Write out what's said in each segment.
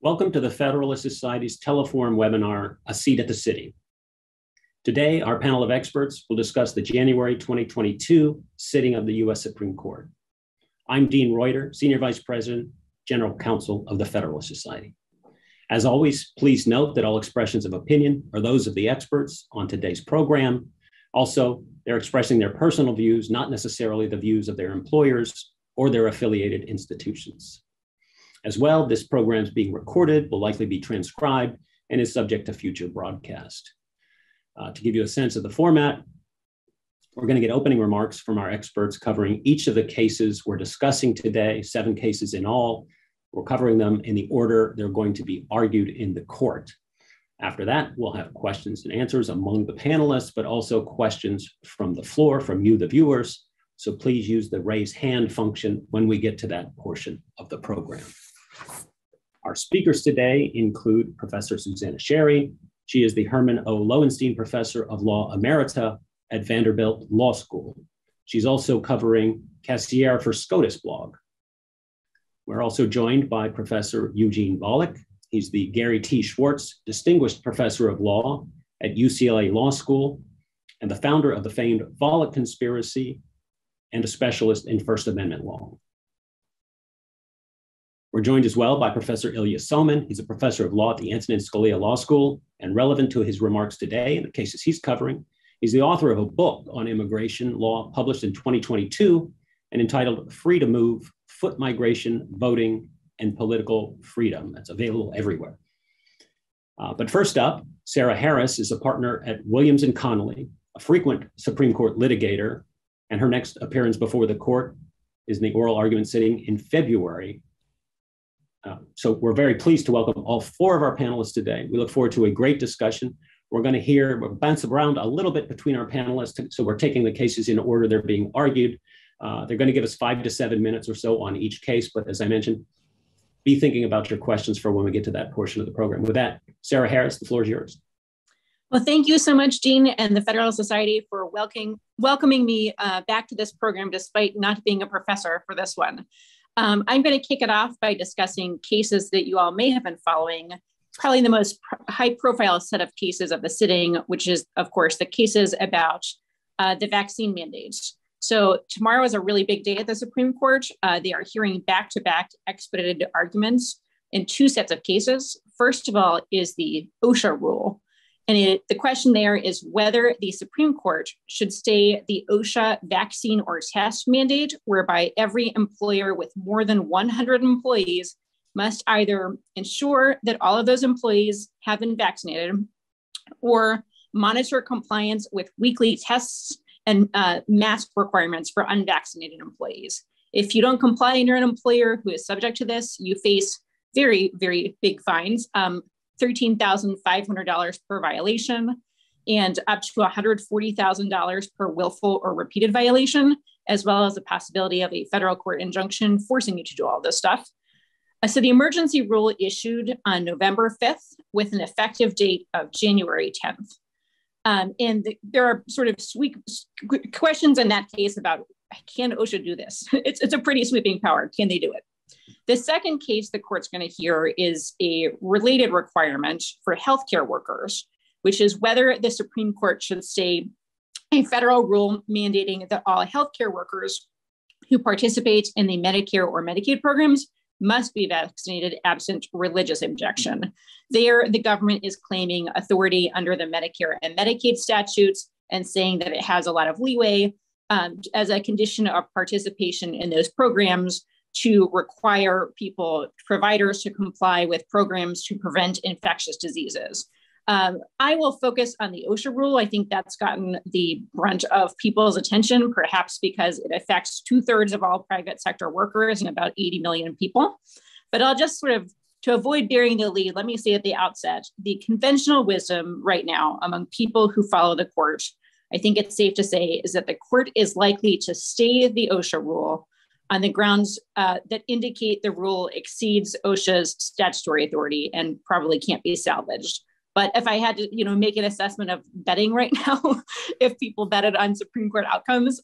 Welcome to the Federalist Society's Teleforum webinar, A Seat at the City. Today, our panel of experts will discuss the January 2022 sitting of the U.S. Supreme Court. I'm Dean Reuter, Senior Vice President, General Counsel of the Federalist Society. As always, please note that all expressions of opinion are those of the experts on today's program. Also, they're expressing their personal views, not necessarily the views of their employers or their affiliated institutions. As well, this program is being recorded, will likely be transcribed, and is subject to future broadcast. To give you a sense of the format, we're going to get opening remarks from our experts covering each of the cases we're discussing today, 7 cases in all. We're covering them in the order they're going to be argued in the court. After that, we'll have questions and answers among the panelists, but also questions from the floor, from you, the viewers. So please use the raise hand function when we get to that portion of the program. Our speakers today include Professor Susanna Sherry. She is the Herman O. Lowenstein Professor of Law Emerita at Vanderbilt Law School. She's also covering Cassier for SCOTUS blog. We're also joined by Professor Eugene Volokh. He's the Gary T. Schwartz Distinguished Professor of Law at UCLA Law School and the founder of the famed Volokh Conspiracy and a specialist in First Amendment law. We're joined as well by Professor Ilya Somin. He's a professor of law at the Antonin Scalia Law School, and relevant to his remarks today and the cases he's covering, he's the author of a book on immigration law published in 2022 and entitled Free to Move, Foot Migration, Voting, and Political Freedom. That's available everywhere. But first up, Sarah Harris is a partner at Williams & Connolly, a frequent Supreme Court litigator, and her next appearance before the court is in the oral argument sitting in February. So we're very pleased to welcome all 4 of our panelists today. We look forward to a great discussion. We'll bounce around a little bit between our panelists. So we're taking the cases in order they're being argued. They're going to give us 5 to 7 minutes or so on each case. But as I mentioned, be thinking about your questions for when we get to that portion of the program. With that, Sarah Harris, the floor is yours. Well, thank you so much, Dean, and the Federalist Society for welcoming me back to this program, despite not being a professor for this one. I'm going to kick it off by discussing cases that you all may have been following, probably the most high-profile set of cases of the sitting, which is, of course, the cases about the vaccine mandates. So tomorrow is a really big day at the Supreme Court. They are hearing back-to-back expedited arguments in 2 sets of cases. First of all is the OSHA rule. And the question there is whether the Supreme Court should stay the OSHA vaccine or test mandate, whereby every employer with more than 100 employees must either ensure that all of those employees have been vaccinated or monitor compliance with weekly tests and mask requirements for unvaccinated employees. If you don't comply and you're an employer who is subject to this, you face very, very big fines. $13,500 per violation and up to $140,000 per willful or repeated violation, as well as the possibility of a federal court injunction forcing you to do all this stuff. So the emergency rule issued on November 5th with an effective date of January 10th. There are sort of questions in that case about, can OSHA do this? It's a pretty sweeping power. Can they do it? The second case the court's going to hear is a related requirement for healthcare workers, which is whether the Supreme Court should stay a federal rule mandating that all healthcare workers who participate in the Medicare or Medicaid programs must be vaccinated absent religious objection. There, the government is claiming authority under the Medicare and Medicaid statutes and saying that it has a lot of leeway as a condition of participation in those programs to require providers to comply with programs to prevent infectious diseases. I will focus on the OSHA rule. I think that's gotten the brunt of people's attention, perhaps because it affects 2/3 of all private sector workers and about 80 million people. But I'll just to avoid burying the lead, let me say at the outset, the conventional wisdom right now among people who follow the court, I think it's safe to say, is that the court is likely to stay the OSHA rule on the grounds that indicate the rule exceeds OSHA's statutory authority and probably can't be salvaged. But if I had to, make an assessment of betting right now, if people betted on Supreme Court outcomes,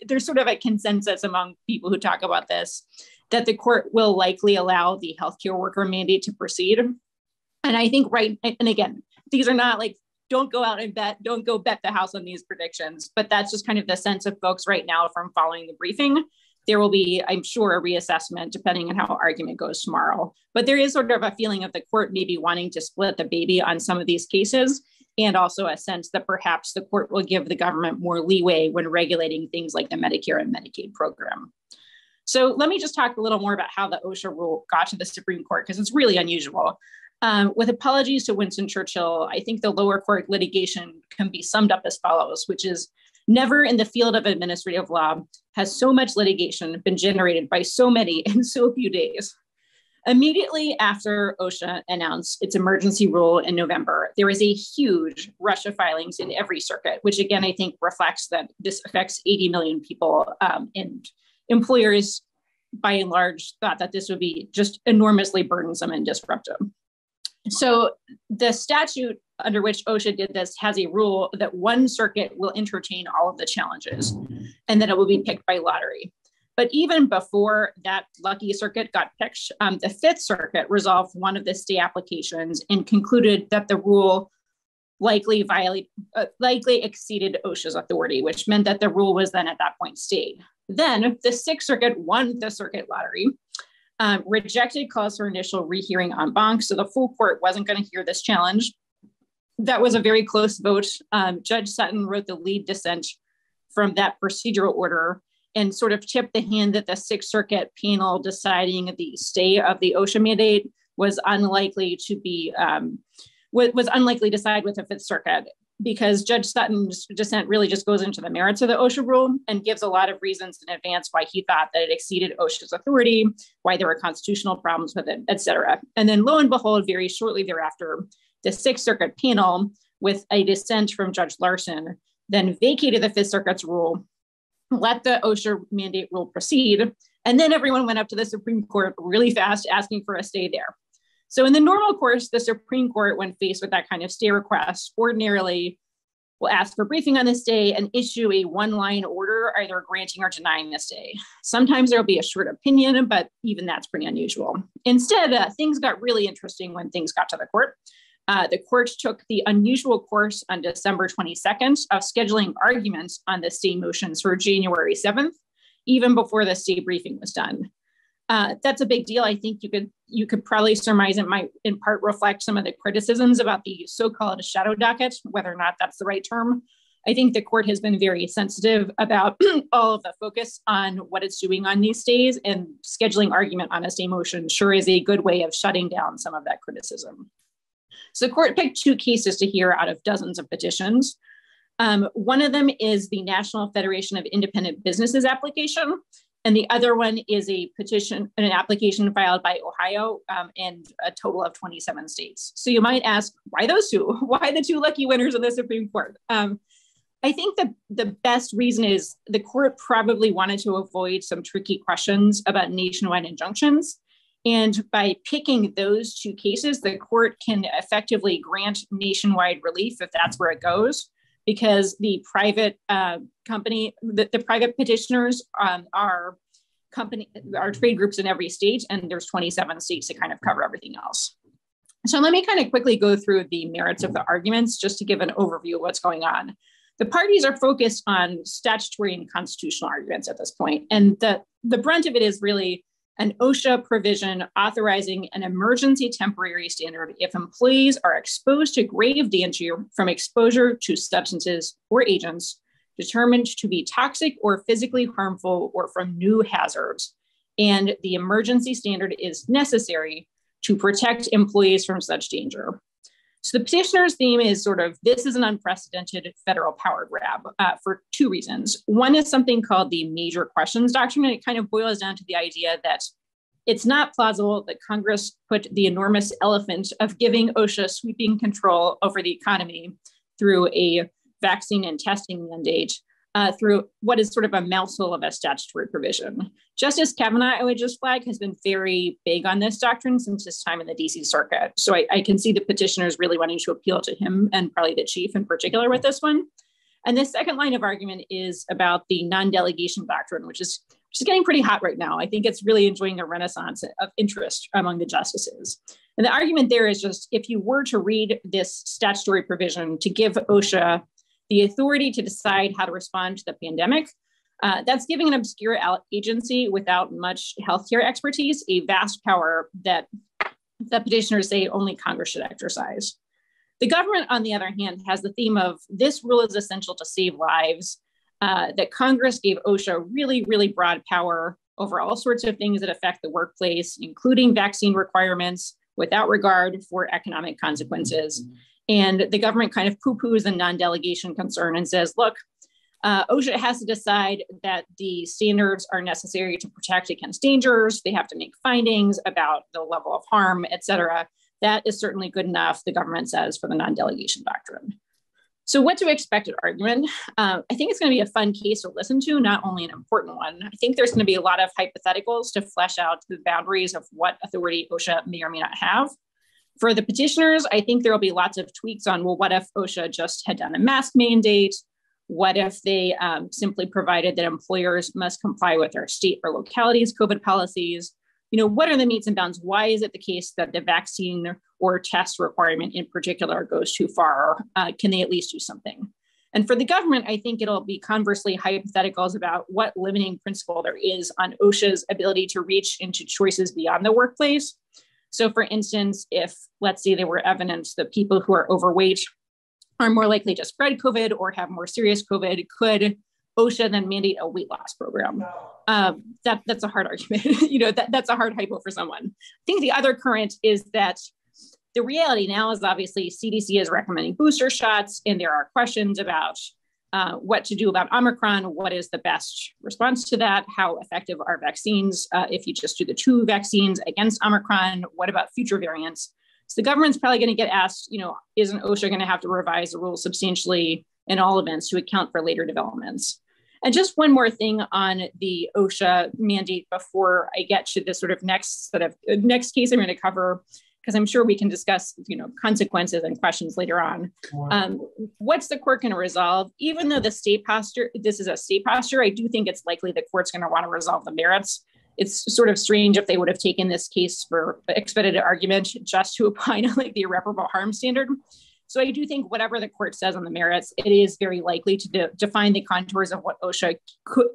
there's sort of a consensus among people who talk about this that the court will likely allow the healthcare worker mandate to proceed. And I think and again, these are not like, don't go out and don't go bet the house on these predictions, but that's just kind of the sense of folks right now from following the briefing. There will be, I'm sure, a reassessment depending on how argument goes tomorrow. But there is sort of a feeling of the court maybe wanting to split the baby on some of these cases, and also a sense that perhaps the court will give the government more leeway when regulating things like the Medicare and Medicaid program. So let me just talk a little more about how the OSHA rule got to the Supreme Court, because it's really unusual. With apologies to Winston Churchill, I think the lower court litigation can be summed up as follows, which is: never in the field of administrative law has so much litigation been generated by so many in so few days. Immediately after OSHA announced its emergency rule in November, there was a huge rush of filings in every circuit, which again, I think reflects that this affects 80 million people, and employers, by and large, thought that this would be just enormously burdensome and disruptive. So the statute under which OSHA did this has a rule that one circuit will entertain all of the challenges and that it will be picked by lottery. But even before that lucky circuit got picked, the Fifth Circuit resolved one of the stay applications and concluded that the rule likely exceeded OSHA's authority, which meant that the rule was then at that point stayed. Then the Sixth Circuit won the circuit lottery, rejected calls for initial rehearing en banc, so the full court wasn't going to hear this challenge. That was a very close vote. Judge Sutton wrote the lead dissent from that procedural order and sort of tipped the hand that the Sixth Circuit panel deciding the stay of the OSHA mandate was unlikely to side with the Fifth Circuit, because Judge Sutton's dissent really just goes into the merits of the OSHA rule and gives a lot of reasons in advance why he thought that it exceeded OSHA's authority, why there were constitutional problems with it, et cetera. And then lo and behold, very shortly thereafter, the Sixth Circuit panel, with a dissent from Judge Larson, then vacated the Fifth Circuit's rule, let the OSHA mandate rule proceed, and then everyone went up to the Supreme Court really fast asking for a stay there. So in the normal course, the Supreme Court, when faced with that kind of stay request, ordinarily will ask for briefing on the stay and issue a one-line order, either granting or denying the stay. Sometimes there'll be a short opinion, but even that's pretty unusual. Instead, things got really interesting when things got to the court. The court took the unusual course on December 22nd of scheduling arguments on the stay motions for January 7th, even before the stay briefing was done. That's a big deal. I think you could probably surmise it might in part reflect some of the criticisms about the so-called shadow docket, whether or not that's the right term. I think the court has been very sensitive about all of the focus on what it's doing on these stays, and scheduling argument on a stay motion sure is a good way of shutting down some of that criticism. So the court picked two cases to hear out of dozens of petitions. One of them is the National Federation of Independent Businesses application, and the other one is an application filed by Ohio and a total of 27 states. So you might ask, why those two? Why the two lucky winners in the Supreme Court? I think that the best reason is the court probably wanted to avoid some tricky questions about nationwide injunctions. And by picking those two cases, the court can effectively grant nationwide relief if that's where it goes, because the private the private petitioners are trade groups in every state, and there's 27 states to kind of cover everything else. So let me kind of quickly go through the merits of the arguments just to give an overview of what's going on. The parties are focused on statutory and constitutional arguments at this point, and the brunt of it is really an OSHA provision authorizing an emergency temporary standard if employees are exposed to grave danger from exposure to substances or agents determined to be toxic or physically harmful or from new hazards, and the emergency standard is necessary to protect employees from such danger. So the petitioner's theme is this is an unprecedented federal power grab for two reasons. One is something called the major questions doctrine, and it kind of boils down to the idea that it's not plausible that Congress put the enormous elephant of giving OSHA sweeping control over the economy through a vaccine and testing mandate through what is sort of a mouthful of a statutory provision. Justice Kavanaugh, I would just flag, has been very big on this doctrine since his time in the DC Circuit. So I can see the petitioners really wanting to appeal to him and probably the chief in particular with this one. And the second line of argument is about the non-delegation doctrine, which is getting pretty hot right now. I think it's really enjoying a renaissance of interest among the justices. And the argument there is just, if you were to read this statutory provision to give OSHA the authority to decide how to respond to the pandemic, that's giving an obscure agency without much healthcare expertise a vast power that the petitioners say only Congress should exercise. The government, on the other hand, has the theme of this rule is essential to save lives, that Congress gave OSHA really, really broad power over all sorts of things that affect the workplace, including vaccine requirements, without regard for economic consequences. And the government kind of poo-poos the non-delegation concern and says, look, OSHA has to decide that the standards are necessary to protect against dangers. They have to make findings about the level of harm, et cetera. That is certainly good enough, the government says, for the non-delegation doctrine. So what to expect at argument? I think it's going to be a fun case to listen to, not only an important one. I think there's going to be a lot of hypotheticals to flesh out the boundaries of what authority OSHA may or may not have. For the petitioners, I think there will be lots of tweaks on, well, what if OSHA just had done a mask mandate? What if they simply provided that employers must comply with their state or localities' COVID policies? What are the metes and bounds? Why is it the case that the vaccine or test requirement in particular goes too far? Can they at least do something? And for the government, I think it'll be conversely hypotheticals about what limiting principle there is on OSHA's ability to reach into choices beyond the workplace. So for instance, if let's say there were evidence that people who are overweight are more likely to spread COVID or have more serious COVID, could OSHA then mandate a weight loss program? That's a hard argument. That's a hard hypo for someone. I think the other current is that the reality now is obviously CDC is recommending booster shots, and there are questions about what to do about Omicron. What is the best response to that? How effective are vaccines if you just do the 2 vaccines against Omicron? What about future variants? So the government's probably going to get asked, isn't OSHA going to have to revise the rules substantially in all events to account for later developments? And just one more thing on the OSHA mandate before I get to the sort of next case I'm going to cover, because I'm sure we can discuss, consequences and questions later on. What's the court going to resolve? Even though this is a state posture, I do think it's likely the court's going to want to resolve the merits. It's sort of strange if they would have taken this case for expedited argument just to opine on the irreparable harm standard. So I do think whatever the court says on the merits, it is very likely to define the contours of what OSHA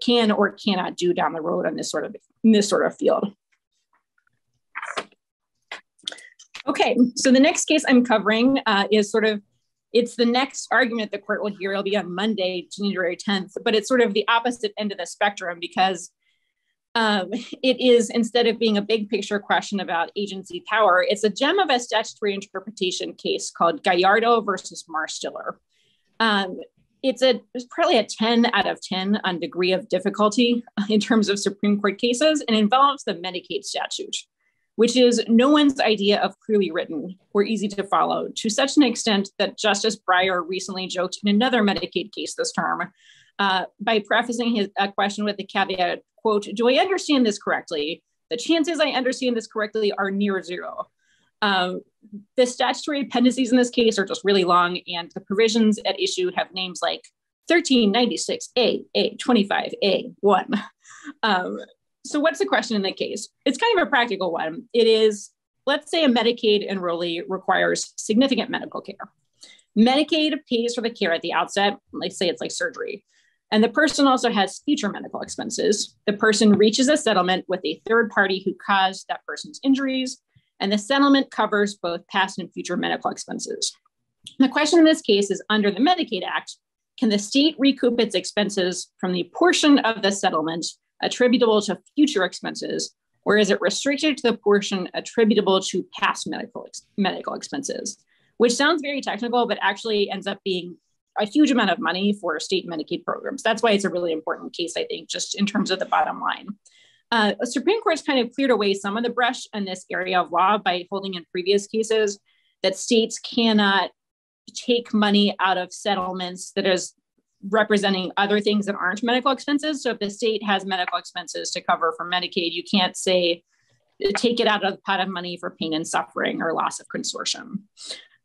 can or cannot do down the road in this sort of field. Okay, so the next case I'm covering is it's the next argument the court will hear. It'll be on Monday, January 10th, but it's sort of the opposite end of the spectrum because it is, instead of being a big picture question about agency power, it's a gem of a statutory interpretation case called Gallardo versus Marstiller. It's probably a 10 out of 10 on degree of difficulty in terms of Supreme Court cases, and involves the Medicaid statute, which is no one's idea of clearly written or easy to follow, to such an extent that Justice Breyer recently joked in another Medicaid case this term by prefacing a question with the caveat, quote, "Do I understand this correctly? The chances I understand this correctly are near zero." The statutory appendices in this case are just really long, and the provisions at issue have names like 1396A, A25A, 1. So what's the question in the case? It's kind of a practical one. It is, let's say a Medicaid enrollee requires significant medical care. Medicaid pays for the care at the outset. Let's say it's like surgery. And the person also has future medical expenses. The person reaches a settlement with a third party who caused that person's injuries, and the settlement covers both past and future medical expenses. The question in this case is, under the Medicaid Act, can the state recoup its expenses from the portion of the settlement attributable to future expenses, or is it restricted to the portion attributable to past medical expenses? Which sounds very technical, but actually ends up being a huge amount of money for state Medicaid programs. That's why it's a really important case, I think, just in terms of the bottom line. The Supreme Court's kind of cleared away some of the brush in this area of law by holding in previous cases that states cannot take money out of settlements that is representing other things that aren't medical expenses. So if the state has medical expenses to cover for Medicaid, you can't say, take it out of the pot of money for pain and suffering or loss of consortium.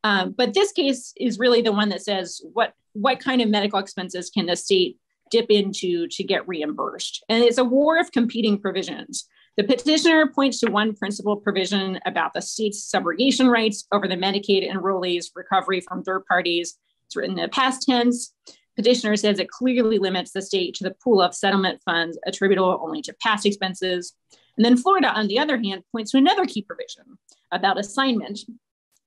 But this case is really the one that says what kind of medical expenses can the state dip into to get reimbursed? And it's a war of competing provisions. The petitioner points to one principal provision about the state's subrogation rights over the Medicaid enrollees' recovery from third parties. It's written in the past tense. Petitioner says it clearly limits the state to the pool of settlement funds attributable only to past expenses. And then Florida, on the other hand, points to another key provision about assignment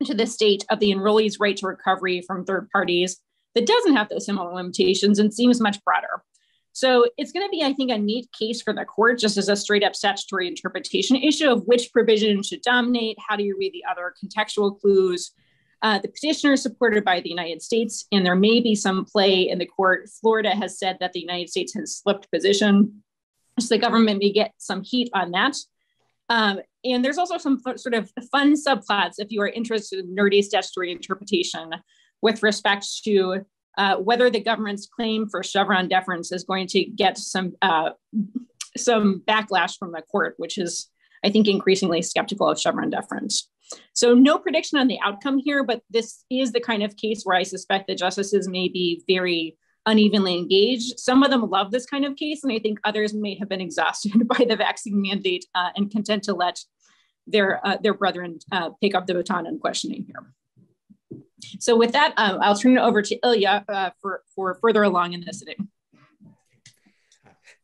to the state of the enrollee's right to recovery from third parties that doesn't have those similar limitations and seems much broader. So it's going to be, I think, a neat case for the court, just as a straight up statutory interpretation issue of which provision should dominate. How do you read the other contextual clues? The petitioner is supported by the United States, and there may be some play in the court. Florida has said that the United States has slipped position, so the government may get some heat on that. And there's also some sort of fun subplots if you are interested in nerdy statutory interpretation with respect to whether the government's claim for Chevron deference is going to get some backlash from the court, which is, I think, increasingly skeptical of Chevron deference. So no prediction on the outcome here, but this is the kind of case where I suspect the justices may be very unevenly engaged. Some of them love this kind of case, and I think others may have been exhausted by the vaccine mandate and content to let their brethren pick up the baton in questioning here. So with that, I'll turn it over to Ilya for further along in the sitting.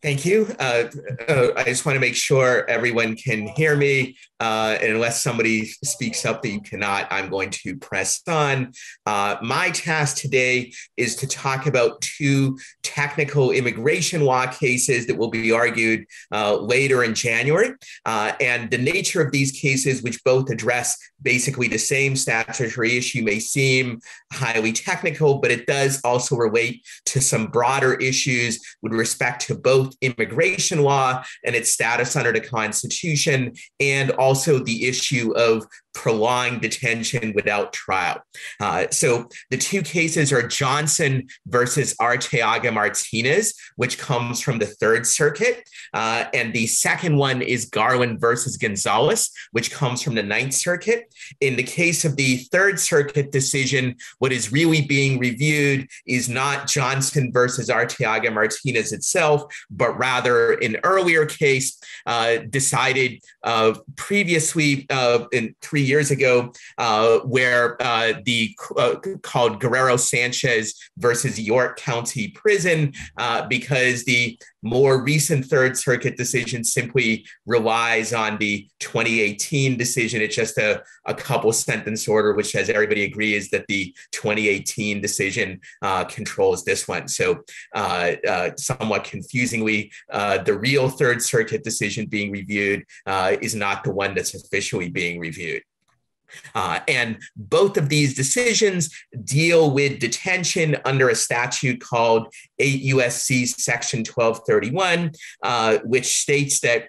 Thank you. I just want to make sure everyone can hear me. And unless somebody speaks up that you cannot, I'm going to press on. My task today is to talk about two technical immigration law cases that will be argued later in January. And the nature of these cases, which both address basically the same statutory issue, may seem highly technical, but it does also relate to some broader issues with respect to both immigration law and its status under the Constitution, and also the issue of prolonged detention without trial. So the two cases are Johnson versus Arteaga Martinez, which comes from the Third Circuit. And the second one is Garland versus Gonzalez, which comes from the Ninth Circuit. In the case of the Third Circuit decision, what is really being reviewed is not Johnson versus Arteaga Martinez itself, but rather an earlier case decided previously in 3 years ago, where called Guerrero Sanchez versus York County Prison, because the more recent Third Circuit decision simply relies on the 2018 decision. It's just a couple sentence order, which, as everybody agrees, that the 2018 decision controls this one. So somewhat confusingly, the real Third Circuit decision being reviewed is not the one that's officially being reviewed. And both of these decisions deal with detention under a statute called 8 U.S.C. Section 1231, which states that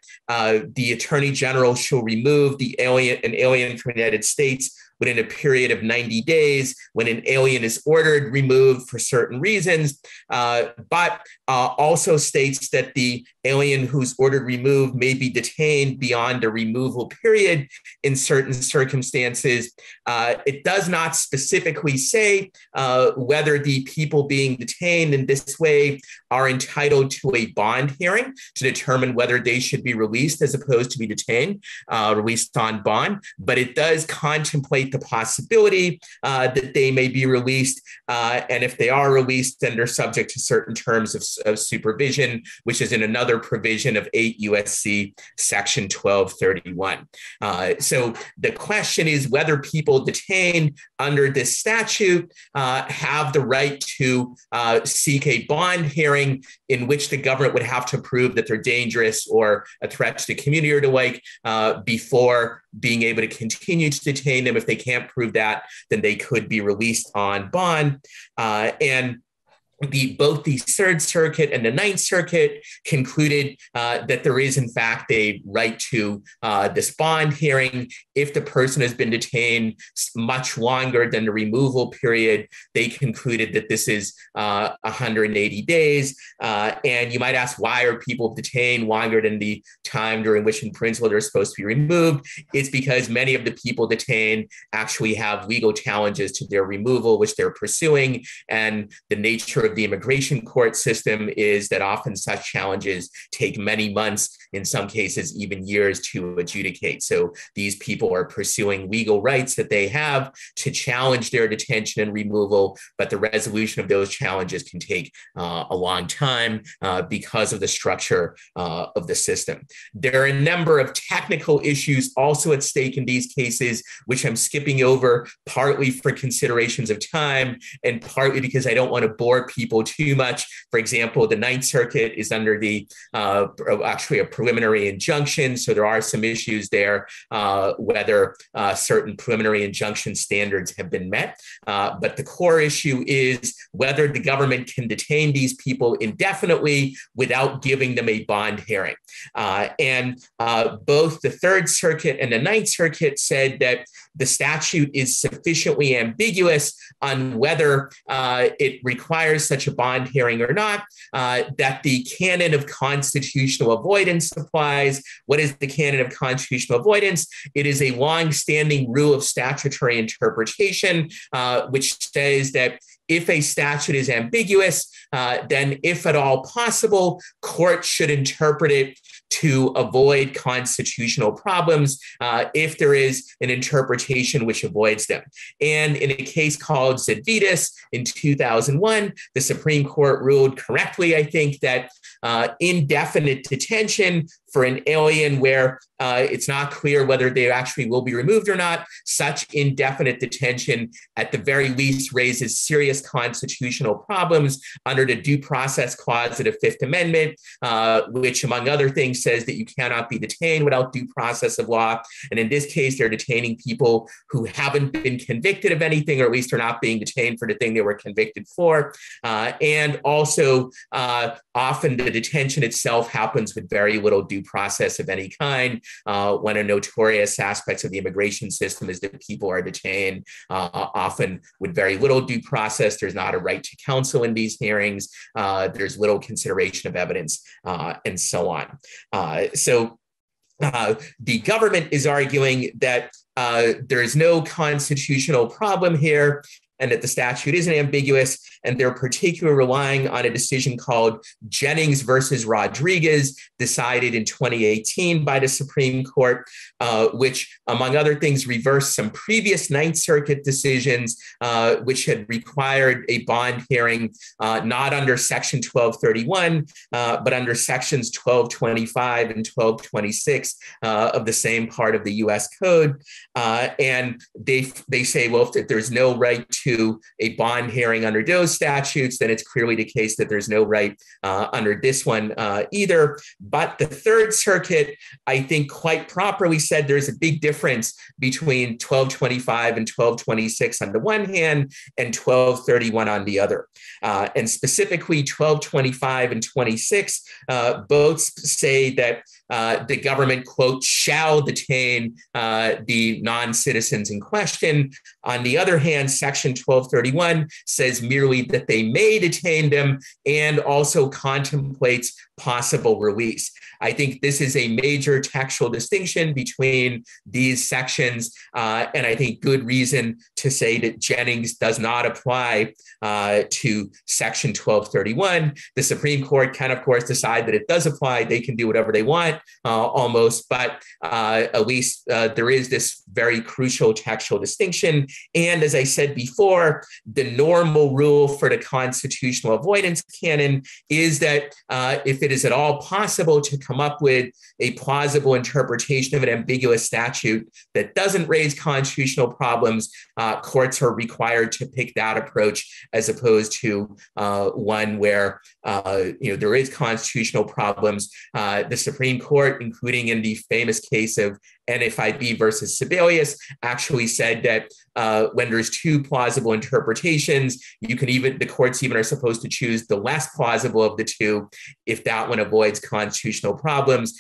the Attorney General shall remove an alien from the United States within a period of 90 days when an alien is ordered removed for certain reasons, but also states that the alien who's ordered removed may be detained beyond a removal period in certain circumstances. It does not specifically say whether the people being detained in this way are entitled to a bond hearing to determine whether they should be released as opposed to be detained, released on bond, but it does contemplate the possibility that they may be released. And if they are released, then they're subject to certain terms of supervision, which is in another provision of 8 U.S.C. Section 1231. So the question is whether people detained under this statute have the right to seek a bond hearing in which the government would have to prove that they're dangerous or a threat to the community or the like before being able to continue to detain them. If they can't prove that, then they could be released on bond. And both the Third Circuit and the Ninth Circuit concluded that there is, in fact, a right to this bond hearing. If the person has been detained much longer than the removal period, they concluded that this is 180 days. And you might ask, why are people detained longer than the time during which, in principle, they're supposed to be removed? It's because many of the people detained actually have legal challenges to their removal, which they're pursuing. And the nature of the immigration court system is that often such challenges take many months, in some cases even years, to adjudicate. So these people are pursuing legal rights that they have to challenge their detention and removal, but the resolution of those challenges can take a long time because of the structure of the system. There are a number of technical issues also at stake in these cases, which I'm skipping over, partly for considerations of time and partly because I don't want to bore people too much. For example, the Ninth Circuit is under the actually a preliminary injunction. So there are some issues there, whether certain preliminary injunction standards have been met. But the core issue is whether the government can detain these people indefinitely without giving them a bond hearing. And both the Third Circuit and the Ninth Circuit said that the statute is sufficiently ambiguous on whether it requires such a bond hearing or not, that the canon of constitutional avoidance applies. What is the canon of constitutional avoidance? It is a long-standing rule of statutory interpretation, which says that if a statute is ambiguous, then if at all possible, courts should interpret it to avoid constitutional problems if there is an interpretation which avoids them. And in a case called Zedvitas in 2001, the Supreme Court ruled correctly, I think, that indefinite detention for an alien where it's not clear whether they actually will be removed or not, such indefinite detention at the very least raises serious constitutional problems under the Due Process Clause of the Fifth Amendment, which, among other things, says that you cannot be detained without due process of law. And in this case, they're detaining people who haven't been convicted of anything, or at least are not being detained for the thing they were convicted for. And also, often the detention itself happens with very little due process of any kind. One of the notorious aspects of the immigration system is that people are detained often with very little due process. There's not a right to counsel in these hearings. There's little consideration of evidence, and so on. So the government is arguing that there is no constitutional problem here, and that the statute isn't ambiguous, and they're particularly relying on a decision called Jennings versus Rodriguez, decided in 2018 by the Supreme Court, which, among other things, reversed some previous Ninth Circuit decisions, which had required a bond hearing, not under Section 1231, but under Sections 1225 and 1226 of the same part of the U.S. Code. And they say, well, if there's no right to a bond hearing under those statutes, then it's clearly the case that there's no right under this one either. But the Third Circuit, I think, quite properly said there's a big difference between 1225 and 1226 on the one hand and 1231 on the other. And specifically 1225 and 26 both say that the government, quote, shall detain the non-citizens in question. On the other hand, Section 1231 says merely that they may detain them and also contemplates possible release. I think this is a major textual distinction between these sections, and I think good reason to say that Jennings does not apply to Section 1231. The Supreme Court can, of course, decide that it does apply. They can do whatever they want, almost, but at least there is this very crucial textual distinction. And as I said before, the normal rule for the constitutional avoidance canon is that if it it is at all possible to come up with a plausible interpretation of an ambiguous statute that doesn't raise constitutional problems, courts are required to pick that approach as opposed to one where there is constitutional problems. The Supreme Court, including in the famous case of NFIB versus Sebelius, actually said that when there's two plausible interpretations, the courts even are supposed to choose the less plausible of the two if that one avoids constitutional problems,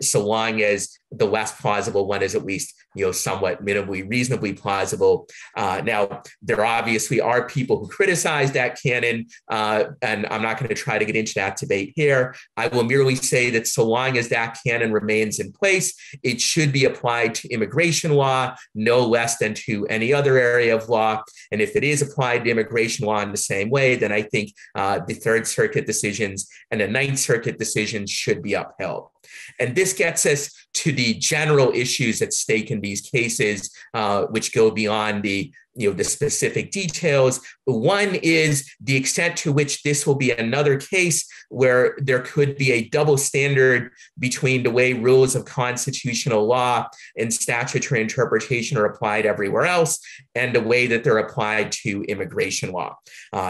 so long as the less plausible one is at least somewhat minimally reasonably plausible. Now, there obviously are people who criticize that canon, and I'm not going to try to get into that debate here. I will merely say that so long as that canon remains in place, it should be applied to immigration law no less than to any other area of law. And if it is applied to immigration law in the same way, then I think the Third Circuit decisions and the Ninth Circuit decisions should be upheld. And this gets us to the general issues at stake in these cases, which go beyond the specific details. One is the extent to which this will be another case where there could be a double standard between the way rules of constitutional law and statutory interpretation are applied everywhere else and the way that they're applied to immigration law.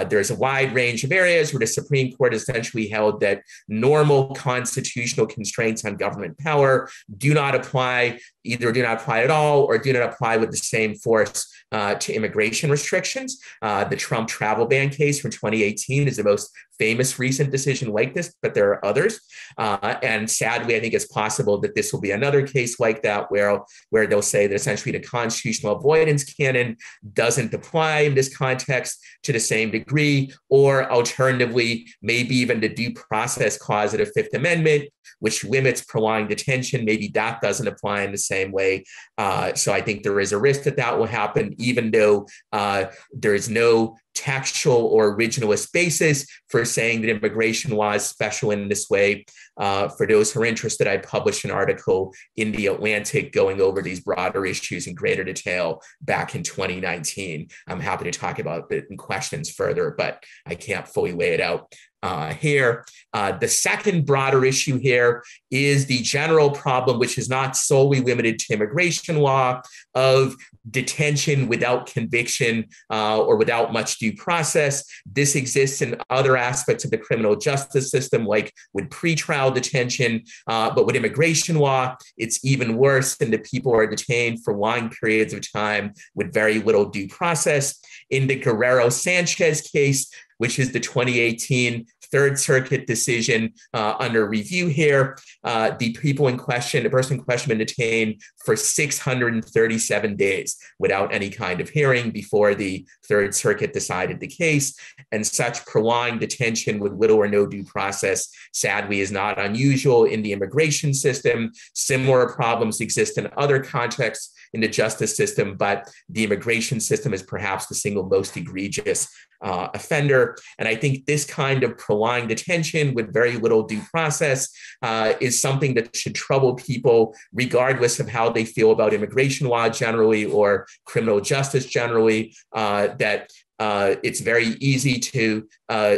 There's a wide range of areas where the Supreme Court essentially held that normal constitutional constraints on government power do not apply, either do not apply at all or do not apply with the same force to immigration restrictions. The Trump travel ban case from 2018 is the most famous recent decision like this, but there are others. And sadly, I think it's possible that this will be another case like that where they'll say that essentially the constitutional avoidance canon doesn't apply in this context to the same degree, or alternatively, maybe even the due process clause of the Fifth Amendment, which limits prolonged detention, maybe that doesn't apply in the same way. So I think there is a risk that that will happen, even though there is no textual or originalist basis for saying that immigration law is special in this way. For those who are interested, I published an article in The Atlantic going over these broader issues in greater detail back in 2019. I'm happy to talk about it in questions further, but I can't fully lay it out here. The second broader issue here is the general problem, which is not solely limited to immigration law, of detention without conviction or without much due process. This exists in other aspects of the criminal justice system, like with pretrial detention, but with immigration law, it's even worse than the people are detained for long periods of time with very little due process. In the Guerrero-Sanchez case, which is the 2018 Third Circuit decision under review here, the person in question been detained for 637 days without any kind of hearing before the Third Circuit decided the case. And such prolonged detention with little or no due process, sadly, is not unusual in the immigration system. Similar problems exist in other contexts in the justice system, but the immigration system is perhaps the single most egregious offender. And I think this kind of prolonged detention with very little due process is something that should trouble people, regardless of how they feel about immigration law generally or criminal justice generally, that it's very easy to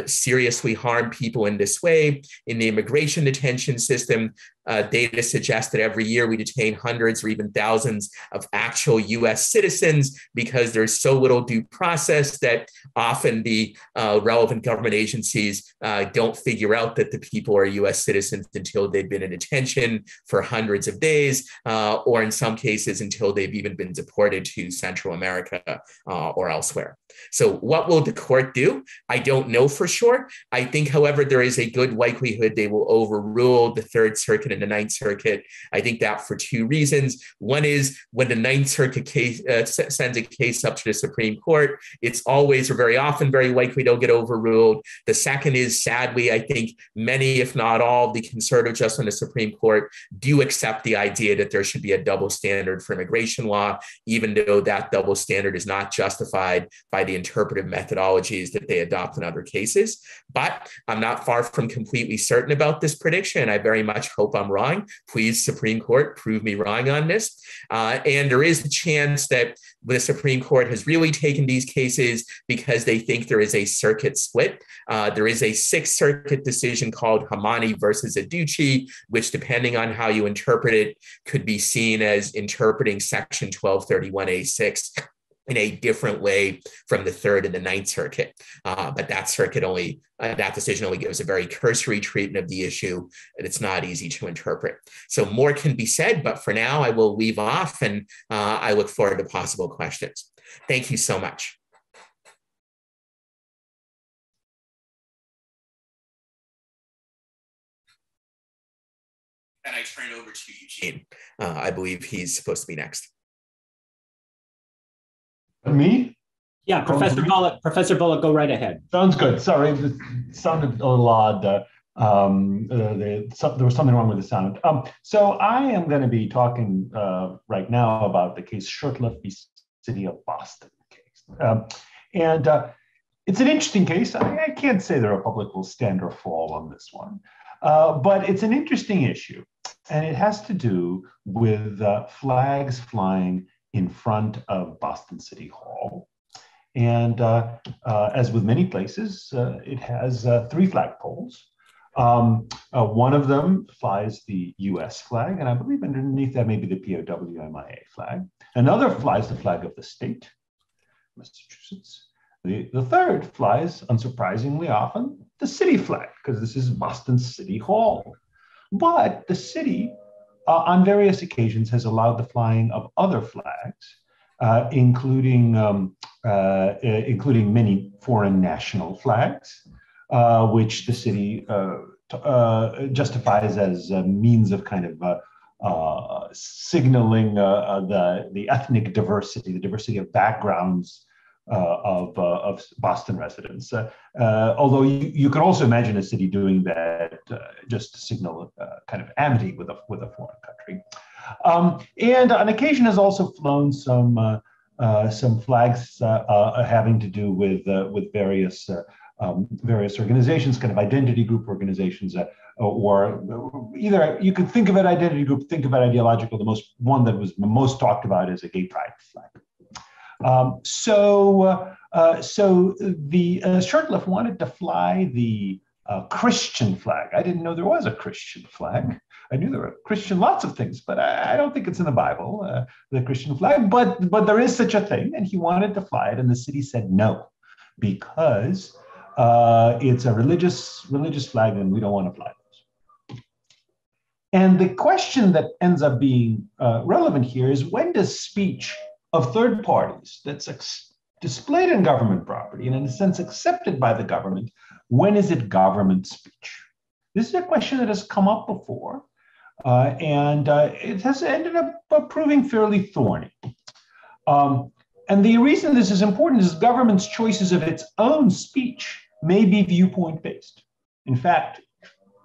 seriously harm people in this way. In the immigration detention system, data suggests that every year we detain hundreds or even thousands of actual US citizens because there's so little due process that often the relevant government agencies don't figure out that the people are US citizens until they've been in detention for hundreds of days, or in some cases until they've even been deported to Central America or elsewhere. So what will the court do? I don't know for sure. I think, however, there is a good likelihood they will overrule the Third Circuit and the Ninth Circuit. I think that for two reasons. One is when the Ninth Circuit case sends a case up to the Supreme Court, it's always or very often very likely they'll get overruled. The second is, sadly, I think many, if not all, of the conservative justices on the Supreme Court do accept the idea that there should be a double standard for immigration law, even though that double standard is not justified by the interpretive methodologies that they adopt in other cases. But I'm not far from completely certain about this prediction. I very much hope I'm I'm wrong. Please, Supreme Court, prove me wrong on this. And there is the chance that the Supreme Court has really taken these cases because they think there is a circuit split. There is a Sixth Circuit decision called Hamani versus Aducci, which, depending on how you interpret it, could be seen as interpreting Section 1231A6 in a different way from the Third and the Ninth Circuit. But that that decision only gives a very cursory treatment of the issue, and it's not easy to interpret. So more can be said, but for now, I will leave off, and I look forward to possible questions. Thank you so much. And I turn over to Eugene. I believe he's supposed to be next. Me? Yeah, Professor Bullock. Professor Bullock, go right ahead. Sounds good. Sorry, it sounded a little odd. There was something wrong with the sound. So I am going to be talking right now about the case Shurtleff v. City of Boston case. It's an interesting case. I can't say the Republic will stand or fall on this one, but it's an interesting issue. And it has to do with flags flying in front of Boston City Hall. And as with many places, it has 3 flagpoles. One of them flies the US flag, and I believe underneath that may be the POW/MIA flag. Another flies the flag of the state, Massachusetts. The third flies, unsurprisingly often, the city flag, because this is Boston City Hall. But the city, on various occasions, has allowed the flying of other flags, including many foreign national flags, which the city justifies as a means of kind of signaling the ethnic diversity, the diversity of backgrounds of Boston residents. Although you could also imagine a city doing that just to signal kind of amity with a foreign country. And on occasion has also flown some flags having to do with various organizations, kind of identity group organizations, or either you could think of an identity group, think of it ideological. The one that was most talked about is a gay pride flag. So the Shurtleff wanted to fly the Christian flag. I didn't know there was a Christian flag. I knew there were lots of things, but I don't think it's in the Bible, the Christian flag. But there is such a thing, and he wanted to fly it, and the city said no, because it's a religious flag, and we don't want to fly those. And the question that ends up being relevant here is, when does speech of third parties that's displayed in government property and in a sense accepted by the government, when is it government speech? This is a question that has come up before, and it has ended up proving fairly thorny. And the reason this is important is government's choices of its own speech may be viewpoint-based. In fact,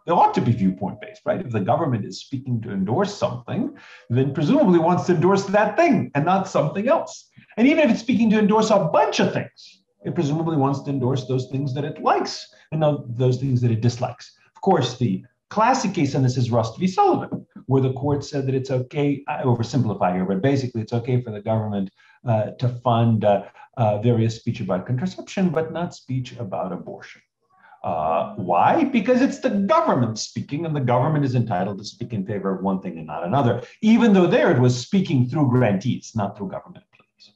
it ought to be viewpoint-based, right? If the government is speaking to endorse something, then presumably wants to endorse that thing and not something else. And even if it's speaking to endorse a bunch of things, it presumably wants to endorse those things that it likes and not those things that it dislikes. Of course, the classic case on this is Rust v. Sullivan, where the court said that it's okay, I oversimplify here, but basically it's okay for the government to fund various speech about contraception, but not speech about abortion. Why? Because it's the government speaking, and the government is entitled to speak in favor of one thing and not another, even though there it was speaking through grantees, not through government employees.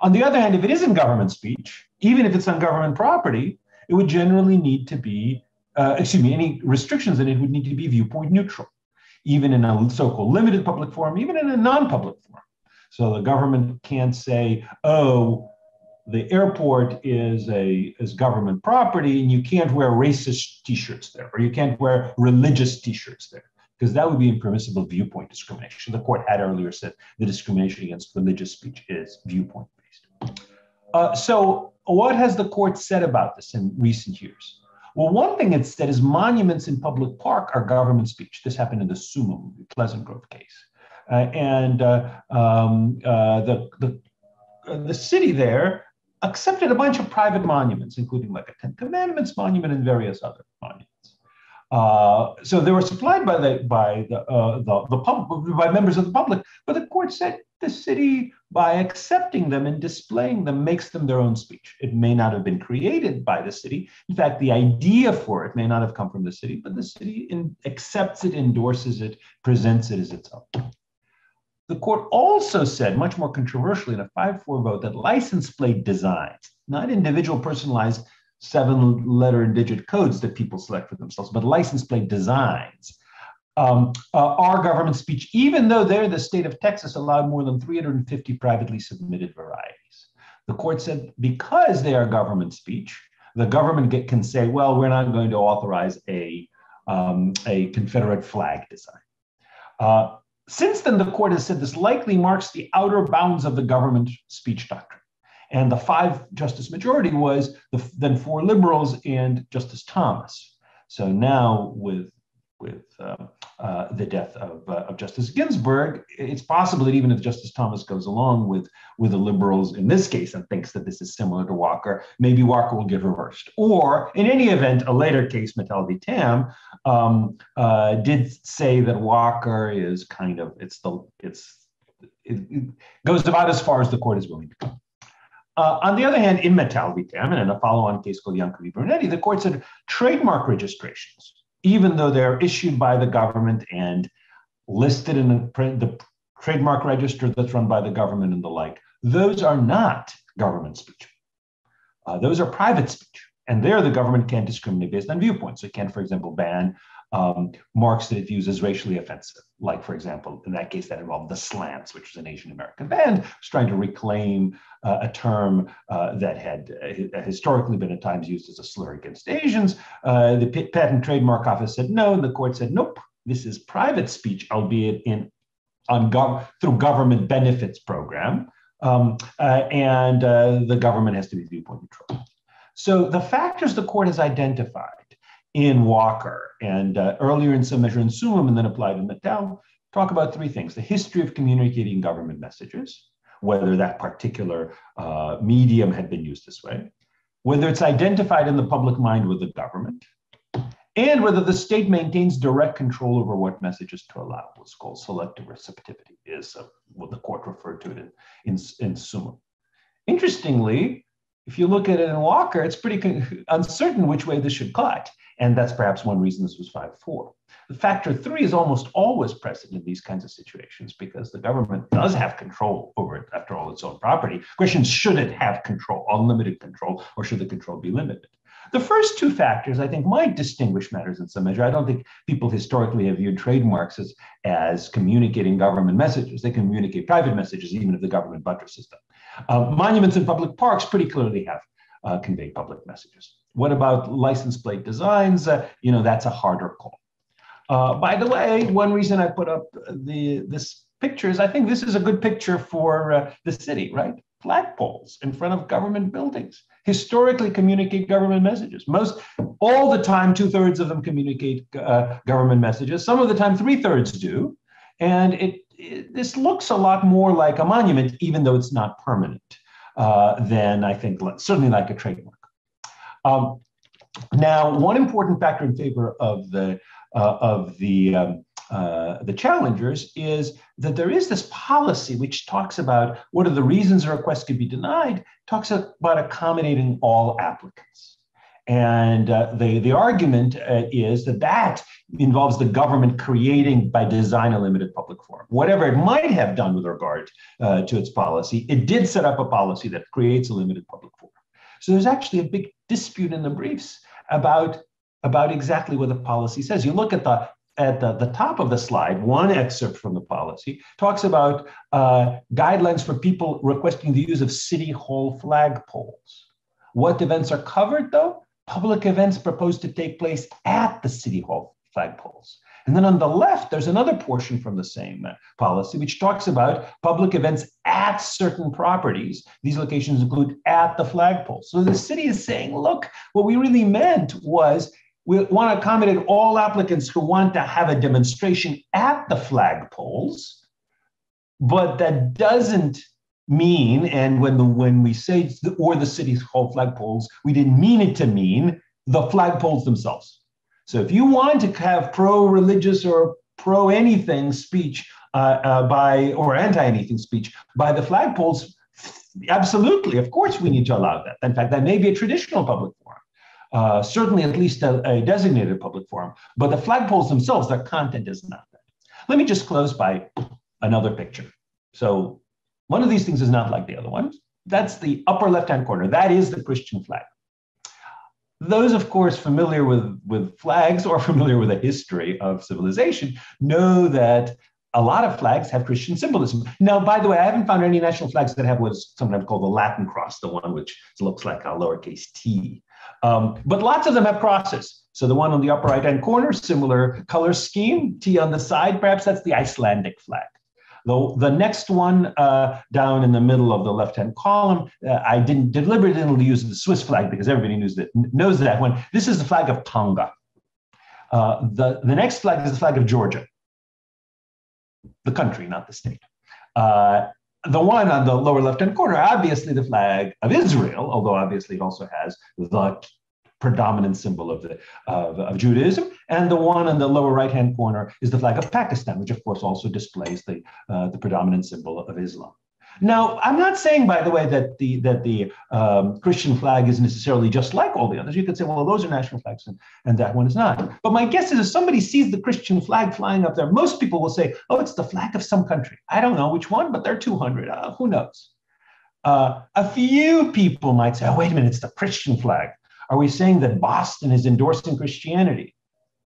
On the other hand, if it isn't government speech, even if it's on government property, it would generally need to be, any restrictions in it would need to be viewpoint neutral, even in a so-called limited public forum, even in a non-public forum. So the government can't say, oh, the airport is government property and you can't wear racist t-shirts there, or you can't wear religious t-shirts there, because that would be impermissible viewpoint discrimination. The court had earlier said the discrimination against religious speech is viewpoint-based. So what has the court said about this in recent years? Well, one thing it said is monuments in public park are government speech. This happened in the Summa, Pleasant Grove case. The city there accepted a bunch of private monuments, including like a Ten Commandments monument and various other monuments. So they were supplied by by members of the public, but the court said the city, by accepting them and displaying them, makes them their own speech. It may not have been created by the city. In fact, the idea for it may not have come from the city, but the city accepts it, endorses it, presents it as its own. The court also said, much more controversially in a 5-4 vote, that license plate designs, not individual personalized 7-letter and digit codes that people select for themselves, but license plate designs, are government speech, even though there the state of Texas allowed more than 350 privately submitted varieties. The court said because they are government speech, the government can say, well, we're not going to authorize a Confederate flag design. Since then, the court has said this likely marks the outer bounds of the government speech doctrine. And the 5-justice majority was then 4 liberals and Justice Thomas. So now with the death of Justice Ginsburg, it's possible that even if Justice Thomas goes along with the liberals in this case and thinks that this is similar to Walker, maybe Walker will get reversed. Or in any event, a later case, Mattel v. Tam, did say that Walker is kind of, it goes about as far as the court is willing to go. On the other hand, in Mattel v. Tam, and in a follow-on case called Bianco v. Brunetti, the court said trademark registrations, even though they're issued by the government and listed in the trademark register that's run by the government and the like, those are not government speech. Those are private speech. And there the government can't discriminate based on viewpoints. So it can, for example, ban marks that it views as racially offensive. Like, for example, in that case that involved the Slants, which was an Asian American band, was trying to reclaim a term that had historically been at times used as a slur against Asians. The Patent Trademark Office said no, and the court said, nope, this is private speech, albeit through government benefits program, and the government has to be viewpoint neutral. So the factors the court has identified in Walker and earlier in some measure in Sumim and then applied in Mattel talk about 3 things: the history of communicating government messages, whether that particular medium had been used this way, whether it's identified in the public mind with the government, and whether the state maintains direct control over what messages to allow. What's called selective receptivity is what the court referred to it in Sumim. Interestingly, if you look at it in Walker, it's pretty uncertain which way this should cut. And that's perhaps one reason this was 5-4. The factor 3 is almost always present in these kinds of situations because the government does have control over it, after all, its own property. Question, should it have control, unlimited control, or should the control be limited? The first 2 factors, I think, might distinguish matters in some measure. I don't think people historically have viewed trademarks as communicating government messages. They communicate private messages, even if the government buttresses them. Monuments and public parks pretty clearly have conveyed public messages. What about license plate designs? That's a harder call. By the way, one reason I put up this picture is I think this is a good picture for the city, right? Flagpoles in front of government buildings historically communicate government messages. All the time, 2/3 of them communicate government messages. Some of the time, 3/3 do. And this looks a lot more like a monument, even though it's not permanent, than I think, certainly like a trademark. Now, one important factor in favor of the challengers is that there is this policy which talks about what are the reasons a request could be denied, talks about accommodating all applicants. And the argument is that involves the government creating by design a limited public forum. Whatever it might have done with regard to its policy, it did set up a policy that creates a limited public forum. So there's actually a big dispute in the briefs about exactly what the policy says. You look at the top of the slide, one excerpt from the policy talks about guidelines for people requesting the use of city hall flagpoles. What events are covered, though? Public events proposed to take place at the city hall flagpoles. And then on the left, there's another portion from the same policy, which talks about public events at certain properties. These locations include at the flagpoles. So the city is saying, look, what we really meant was we want to accommodate all applicants who want to have a demonstration at the flagpoles, but that doesn't mean, and when we say or the city hall flagpoles, we didn't mean it to mean the flagpoles themselves. So if you want to have pro-religious or pro-anything speech or anti-anything speech by the flagpoles, absolutely, of course we need to allow that. In fact, that may be a traditional public forum, certainly at least a designated public forum, but the flagpoles themselves, their content is not that. Let me just close by another picture. So one of these things is not like the other ones. That's the upper left-hand corner. That is the Christian flag. Those, of course, familiar with flags or familiar with the history of civilization know that a lot of flags have Christian symbolism. Now, by the way, I haven't found any national flags that have what's sometimes called the Latin cross, the one which looks like a lowercase t. But lots of them have crosses. So the one on the upper right-hand corner, similar color scheme, T on the side, perhaps that's the Icelandic flag. The next one down in the middle of the left-hand column, I deliberately use the Swiss flag because everybody knows that one. This is the flag of Tonga. The next flag is the flag of Georgia, the country, not the state. The one on the lower left-hand corner, obviously the flag of Israel, although obviously it also has the predominant symbol of Judaism. And the one on the lower right-hand corner is the flag of Pakistan, which of course also displays the predominant symbol of Islam. Now, I'm not saying, by the way, that the Christian flag is necessarily just like all the others. You could say, well, those are national flags and that one is not. But my guess is if somebody sees the Christian flag flying up there, most people will say, oh, it's the flag of some country. I don't know which one, but there are 200. Who knows? A few people might say, oh, wait a minute, it's the Christian flag. Are we saying that Boston is endorsing Christianity?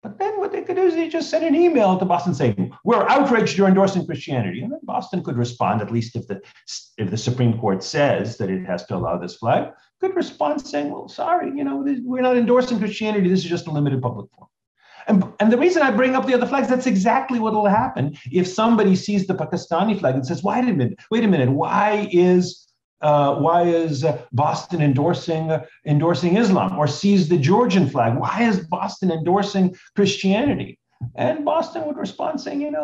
But then what they could do is they just send an email to Boston saying, we're outraged you're endorsing Christianity. And then Boston could respond, at least if the Supreme Court says that it has to allow this flag, could respond saying, well, sorry, we're not endorsing Christianity. This is just a limited public forum. And the reason I bring up the other flags, that's exactly what will happen if somebody sees the Pakistani flag and says, wait a minute, why is Boston endorsing Islam, or sees the Georgian flag? Why is Boston endorsing Christianity? And Boston would respond saying,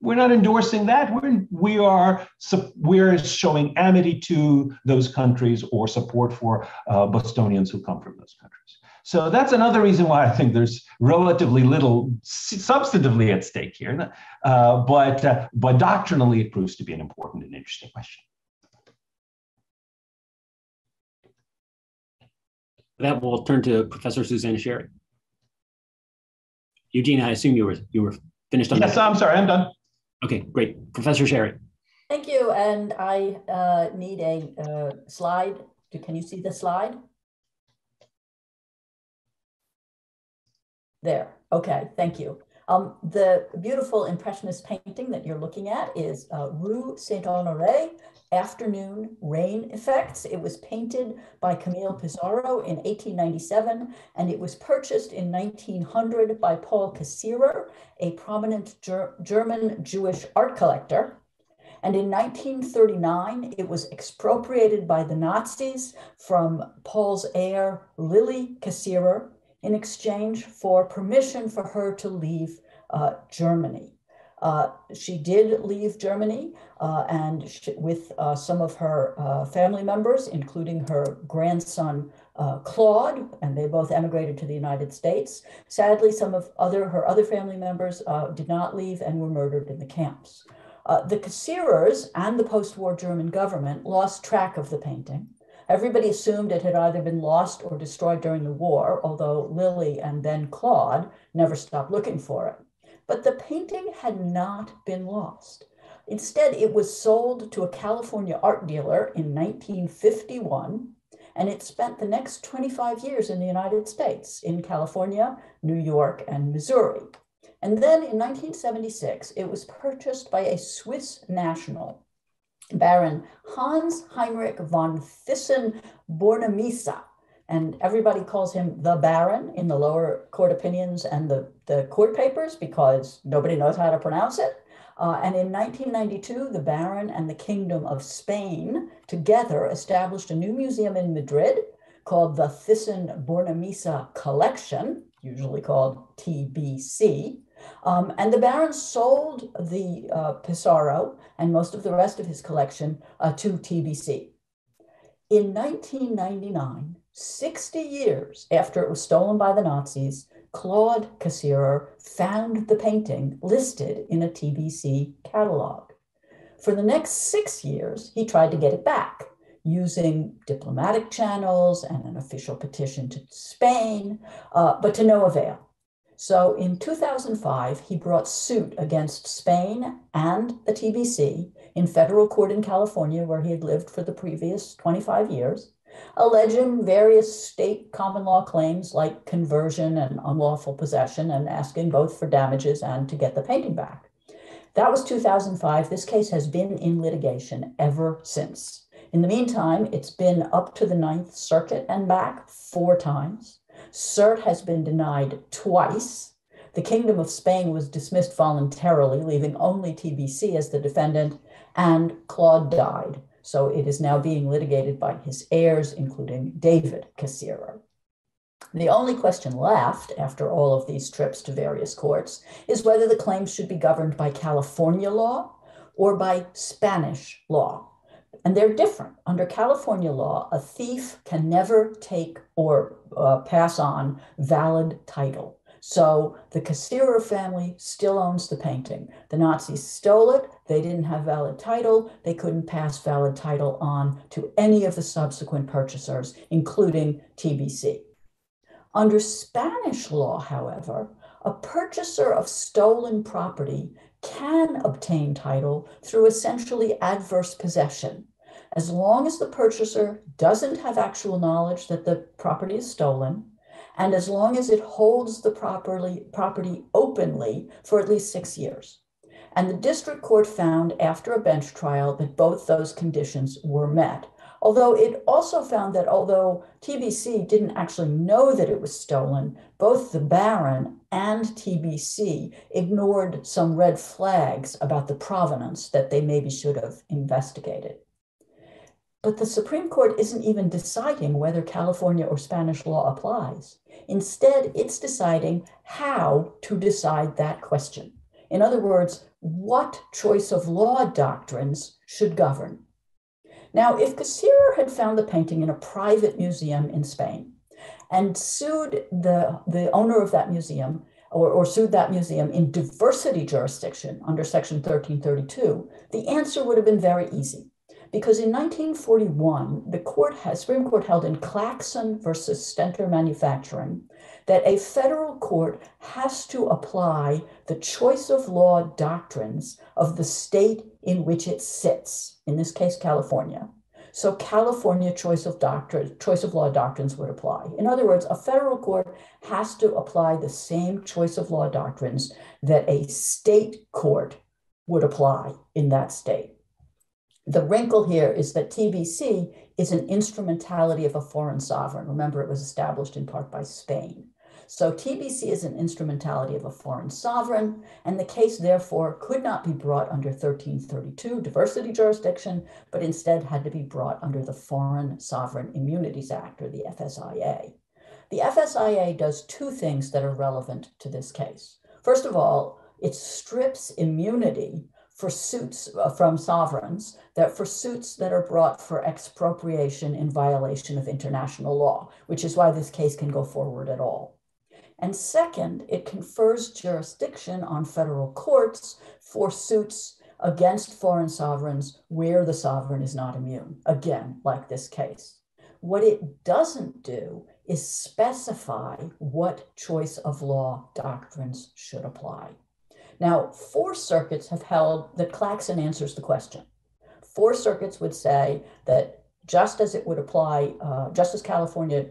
we're not endorsing that. We're showing amity to those countries or support for Bostonians who come from those countries. So that's another reason why I think there's relatively little substantively at stake here, but doctrinally it proves to be an important and interesting question. That will turn to Professor Suzanne Sherry. Eugene, I assume you were finished on that. Yes, I'm sorry, I'm done. Okay, great. Professor Sherry. Thank you, and I need a slide. Can you see the slide? There, okay, thank you. The beautiful Impressionist painting that you're looking at is Rue Saint-Honoré, Afternoon Rain Effects. It was painted by Camille Pissarro in 1897, and it was purchased in 1900 by Paul Cassirer, a prominent German Jewish art collector. And in 1939, it was expropriated by the Nazis from Paul's heir, Lily Cassirer, in exchange for permission for her to leave Germany. She did leave Germany with some of her family members, including her grandson, Claude, and they both emigrated to the United States. Sadly, some of her other family members did not leave and were murdered in the camps. The Cassirers and the post-war German government lost track of the painting. Everybody assumed it had either been lost or destroyed during the war, although Lily and then Claude never stopped looking for it. But the painting had not been lost. Instead, it was sold to a California art dealer in 1951, and it spent the next 25 years in the United States, in California, New York, and Missouri. And then in 1976, it was purchased by a Swiss national, Baron Hans Heinrich von Thyssen-Bornemisza, and everybody calls him the Baron in the lower court opinions and the court papers because nobody knows how to pronounce it. And in 1992, the Baron and the Kingdom of Spain together established a new museum in Madrid called the Thyssen-Bornemisza Collection, usually called TBC. And the Baron sold the Pissarro and most of the rest of his collection to TBC. In 1999, 60 years after it was stolen by the Nazis, Claude Cassirer found the painting listed in a TBC catalog. For the next 6 years, he tried to get it back using diplomatic channels and an official petition to Spain, but to no avail. So in 2005, he brought suit against Spain and the TBC in federal court in California, where he had lived for the previous 25 years, alleging various state common law claims like conversion and unlawful possession, and asking both for damages and to get the painting back. That was 2005. This case has been in litigation ever since. In the meantime, it's been up to the Ninth Circuit and back 4 times. Cert has been denied twice. The Kingdom of Spain was dismissed voluntarily, leaving only TBC as the defendant, and Claude died. So it is now being litigated by his heirs, including David Cassirer. The only question left after all of these trips to various courts is whether the claims should be governed by California law or by Spanish law. And they're different. Under California law, a thief can never take or pass on valid title. So the Cassirer family still owns the painting. The Nazis stole it. They didn't have valid title. They couldn't pass valid title on to any of the subsequent purchasers, including TBC. Under Spanish law, however, a purchaser of stolen property can obtain title through essentially adverse possession, as long as the purchaser doesn't have actual knowledge that the property is stolen, and as long as it holds the property openly for at least 6 years. And the district court found after a bench trial that both those conditions were met, although it also found that although TBC didn't actually know that it was stolen, both the Baron and TBC ignored some red flags about the provenance that they maybe should have investigated. But the Supreme Court isn't even deciding whether California or Spanish law applies. Instead, it's deciding how to decide that question. In other words, what choice of law doctrines should govern. Now, if Cassirer had found the painting in a private museum in Spain and sued the owner of that museum, or sued that museum in diversity jurisdiction under Section 1332, the answer would have been very easy. Because in 1941, the Supreme Court held in Claxon versus Stenter Manufacturing that a federal court has to apply the choice of law doctrines of the state in which it sits, in this case, California. So California choice of law doctrines would apply. In other words, a federal court has to apply the same choice of law doctrines that a state court would apply in that state. The wrinkle here is that TBC is an instrumentality of a foreign sovereign. Remember, it was established in part by Spain. So TBC is an instrumentality of a foreign sovereign, and the case therefore could not be brought under 1332 diversity jurisdiction, but instead had to be brought under the Foreign Sovereign Immunities Act, or the FSIA. The FSIA does 2 things that are relevant to this case. First of all, it strips immunity for suits from sovereigns, for suits that are brought for expropriation in violation of international law, which is why this case can go forward at all. And second, it confers jurisdiction on federal courts for suits against foreign sovereigns where the sovereign is not immune, again, like this case. What it doesn't do is specify what choice of law doctrines should apply. Now, 4 circuits have held that Claxon answers the question. 4 circuits would say that just as it would apply, just as California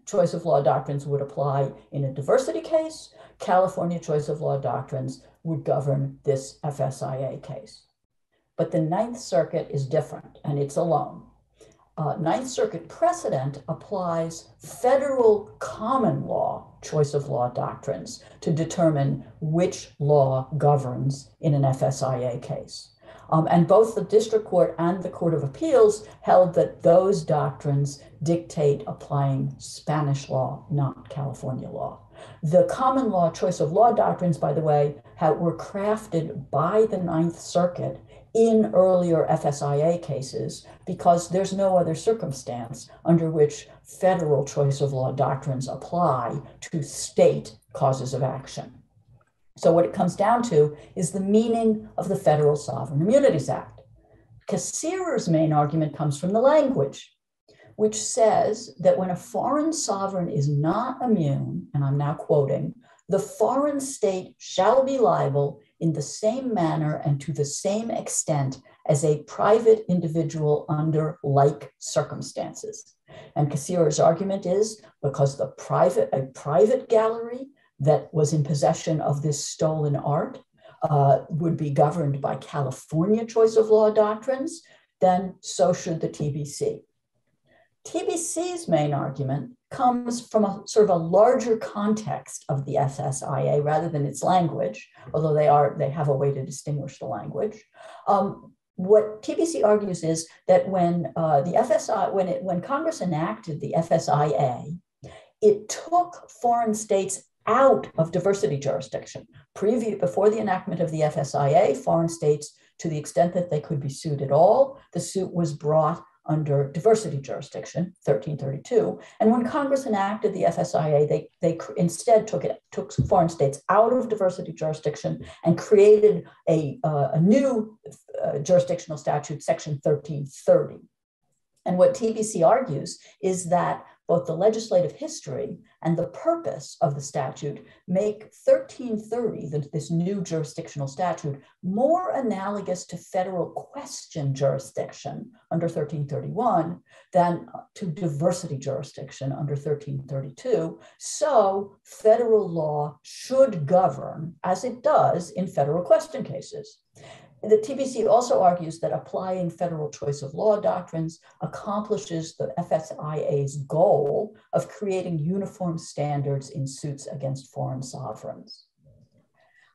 choice of law doctrines would apply in a diversity case, California choice of law doctrines would govern this FSIA case. But the Ninth Circuit is different, and it's alone. Ninth Circuit precedent applies federal common law choice of law doctrines to determine which law governs in an FSIA case. And both the district court and the Court of Appeals held that those doctrines dictate applying Spanish law, not California law. The common law choice of law doctrines, by the way, were crafted by the Ninth Circuit in earlier FSIA cases because there's no other circumstance under which federal choice of law doctrines apply to state causes of action. So what it comes down to is the meaning of the Federal Sovereign Immunities Act. Cassirer's main argument comes from the language, which says that when a foreign sovereign is not immune, and I'm now quoting, the foreign state shall be liable in the same manner and to the same extent as a private individual under like circumstances. And Cassirer's argument is because a private gallery that was in possession of this stolen art would be governed by California choice of law doctrines, then so should the TBC. TBC's main argument comes from a sort of a larger context of the FSIA rather than its language, although they have a way to distinguish the language. What TBC argues is that when when Congress enacted the FSIA, it took foreign states out of diversity jurisdiction. Before the enactment of the FSIA, foreign states, to the extent that they could be sued at all, the suit was brought under diversity jurisdiction, 1332. And when Congress enacted the FSIA, they instead took foreign states out of diversity jurisdiction and created a new jurisdictional statute, section 1330. And what TBC argues is that both the legislative history and the purpose of the statute make 1330, this new jurisdictional statute, more analogous to federal question jurisdiction under 1331 than to diversity jurisdiction under 1332. So federal law should govern as it does in federal question cases. The TBC also argues that applying federal choice of law doctrines accomplishes the FSIA's goal of creating uniform standards in suits against foreign sovereigns.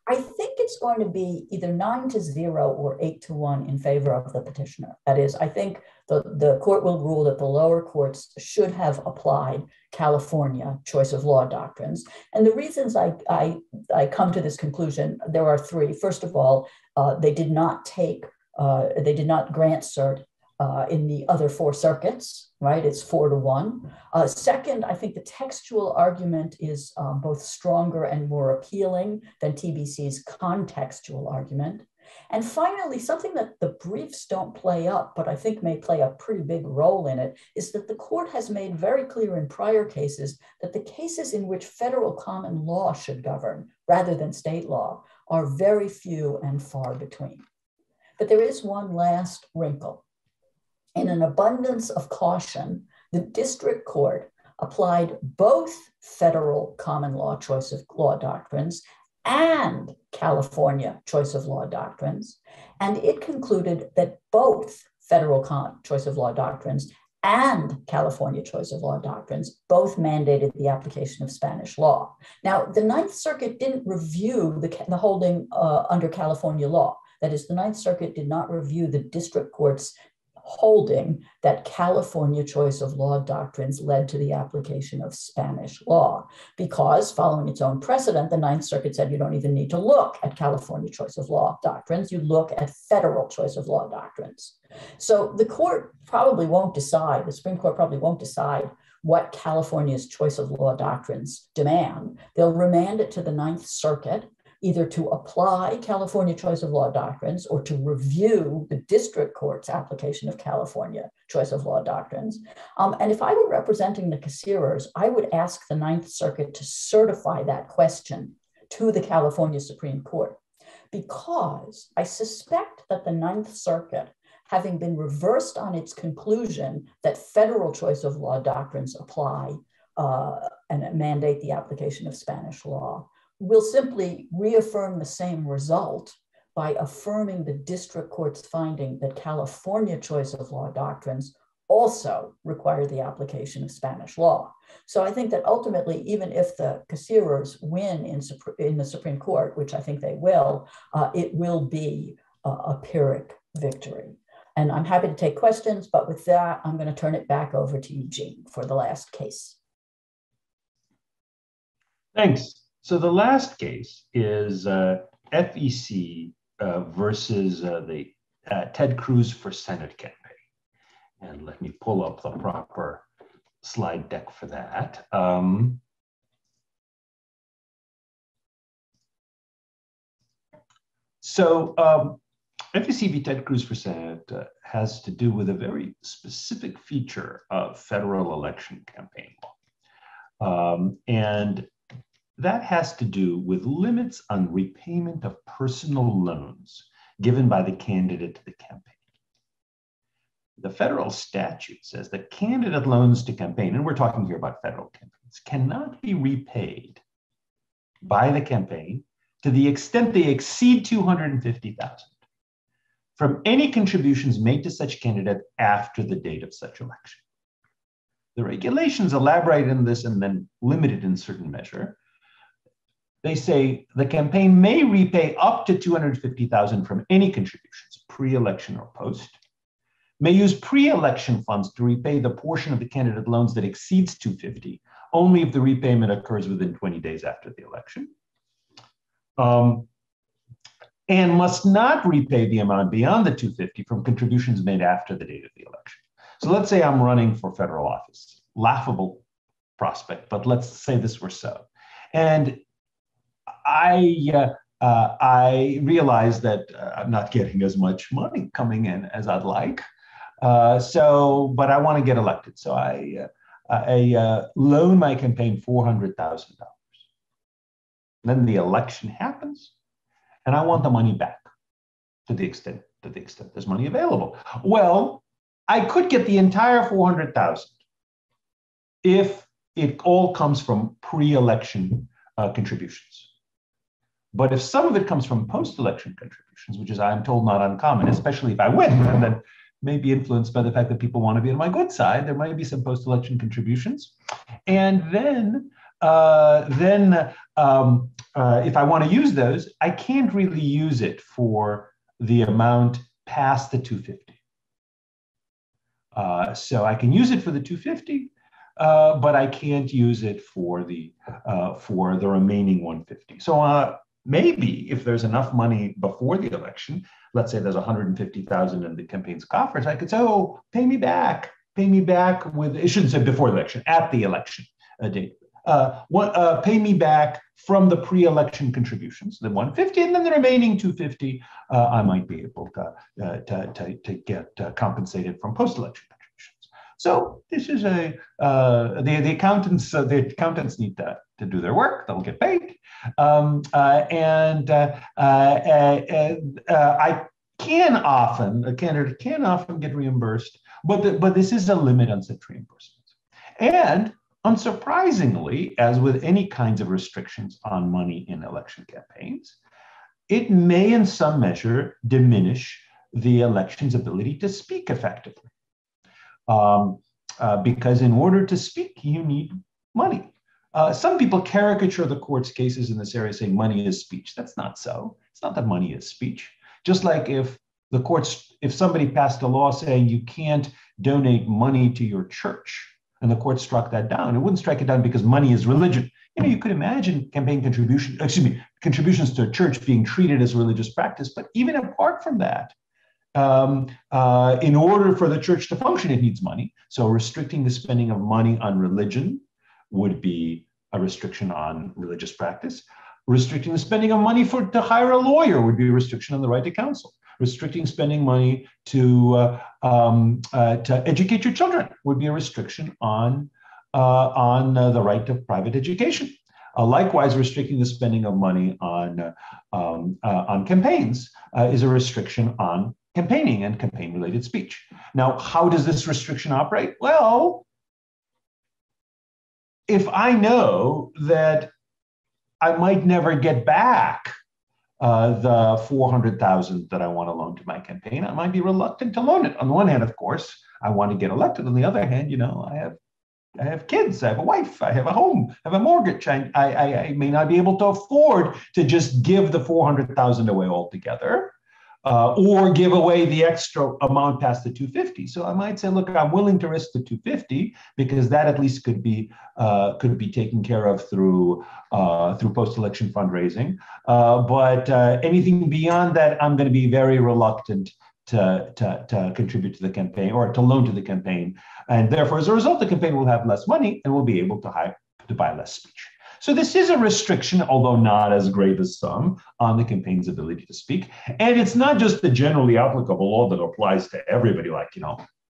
I think it's going to be either 9-0 or 8-1 in favor of the petitioner. That is, I think the court will rule that the lower courts should have applied California choice of law doctrines. And the reasons I come to this conclusion, there are three. First of all, they did not grant cert in the other four circuits, right? It's 4-1. Second, I think the textual argument is both stronger and more appealing than TBC's contextual argument. And finally, something that the briefs don't play up, but I think may play a pretty big role in it, is that the court has made very clear in prior cases that the cases in which federal common law should govern rather than state law are very few and far between. But there is one last wrinkle. In an abundance of caution, the district court applied both federal common law choice of law doctrines and California choice of law doctrines, and it concluded that both federal choice of law doctrines and California choice of law doctrines both mandated the application of Spanish law. Now, the Ninth Circuit didn't review the holding under California law. That is, the Ninth Circuit did not review the district court's holding that California choice of law doctrines led to the application of Spanish law, because following its own precedent, the Ninth Circuit said you don't even need to look at California choice of law doctrines, you look at federal choice of law doctrines. So the court probably won't decide, the Supreme Court probably won't decide what California's choice of law doctrines demand. They'll remand it to the Ninth Circuit, either to apply California choice of law doctrines or to review the district court's application of California choice of law doctrines. And if I were representing the Cassirers, I would ask the Ninth Circuit to certify that question to the California Supreme Court, because I suspect that the Ninth Circuit, having been reversed on its conclusion that federal choice of law doctrines apply and mandate the application of Spanish law, will simply reaffirm the same result by affirming the district court's finding that California choice of law doctrines also require the application of Spanish law. So I think that ultimately, even if the Cassirers win in the Supreme Court, which I think they will, it will be a Pyrrhic victory. And I'm happy to take questions, but with that, I'm going to turn it back over to Eugene for the last case. Thanks. So the last case is FEC versus the Ted Cruz for Senate campaign. And let me pull up the proper slide deck for that. FEC v. Ted Cruz for Senate has to do with a very specific feature of federal election campaign law. And that has to do with limits on repayment of personal loans given by the candidate to the campaign. The federal statute says that candidate loans to campaign, and we're talking here about federal campaigns, cannot be repaid by the campaign to the extent they exceed $250,000 from any contributions made to such candidate after the date of such election. The regulations elaborate in this and then limit it in certain measure. They say the campaign may repay up to $250,000 from any contributions, pre-election or post, may use pre-election funds to repay the portion of the candidate loans that exceeds $250,000 only if the repayment occurs within 20 days after the election, and must not repay the amount beyond the $250,000 from contributions made after the date of the election. So let's say I'm running for federal office, laughable prospect, but let's say this were so. And I realize that I'm not getting as much money coming in as I'd like. But I want to get elected. So I loan my campaign $400,000. Then the election happens, and I want the money back to the extent there's money available. Well, I could get the entire $400,000 if it all comes from pre-election contributions. But if some of it comes from post-election contributions, which is, I'm told, not uncommon, especially if I win, and then may be influenced by the fact that people want to be on my good side, there might be some post-election contributions. And then if I want to use those, I can't really use it for the amount past the $250,000. So I can use it for the $250,000, but I can't use it for the remaining $150,000. So maybe if there's enough money before the election, let's say there's $150,000 in the campaign's coffers, I could say, oh, pay me back with, it shouldn't say before the election, at the election date. Pay me back from the pre-election contributions, the $150,000, and then the remaining $250,000, I might be able to get compensated from post-election contributions. So this is the accountants need to do their work. They'll get paid, a candidate can often get reimbursed, but this is a limit on such reimbursements. And unsurprisingly, as with any kinds of restrictions on money in election campaigns, it may in some measure diminish the election's ability to speak effectively. Because in order to speak, you need money. Some people caricature the court's cases in this area saying money is speech. That's not so. It's not that money is speech. Just like if somebody passed a law saying you can't donate money to your church, and the court struck that down, it wouldn't strike it down because money is religion. You could imagine contributions to a church being treated as a religious practice, but even apart from that, in order for the church to function, it needs money. So restricting the spending of money on religion would be a restriction on religious practice. Restricting the spending of money to hire a lawyer would be a restriction on the right to counsel. Restricting spending money to educate your children would be a restriction on the right to private education. Likewise, restricting the spending of money on campaigns is a restriction on campaigning and campaign-related speech. Now, how does this restriction operate? Well, if I know that I might never get back the $400,000 that I want to loan to my campaign, I might be reluctant to loan it. On the one hand, of course, I want to get elected. On the other hand, I have kids, I have a wife, I have a home, I have a mortgage. I may not be able to afford to just give the $400,000 away altogether, or give away the extra amount past the $250,000. So I might say, look, I'm willing to risk the $250,000 because that at least could be taken care of through post-election fundraising. But anything beyond that, I'm going to be very reluctant to contribute to the campaign or to loan to the campaign. And therefore, as a result, the campaign will have less money and will be able to buy less speech. So this is a restriction, although not as grave as some, on the campaign's ability to speak. And it's not just the generally applicable law that applies to everybody, like,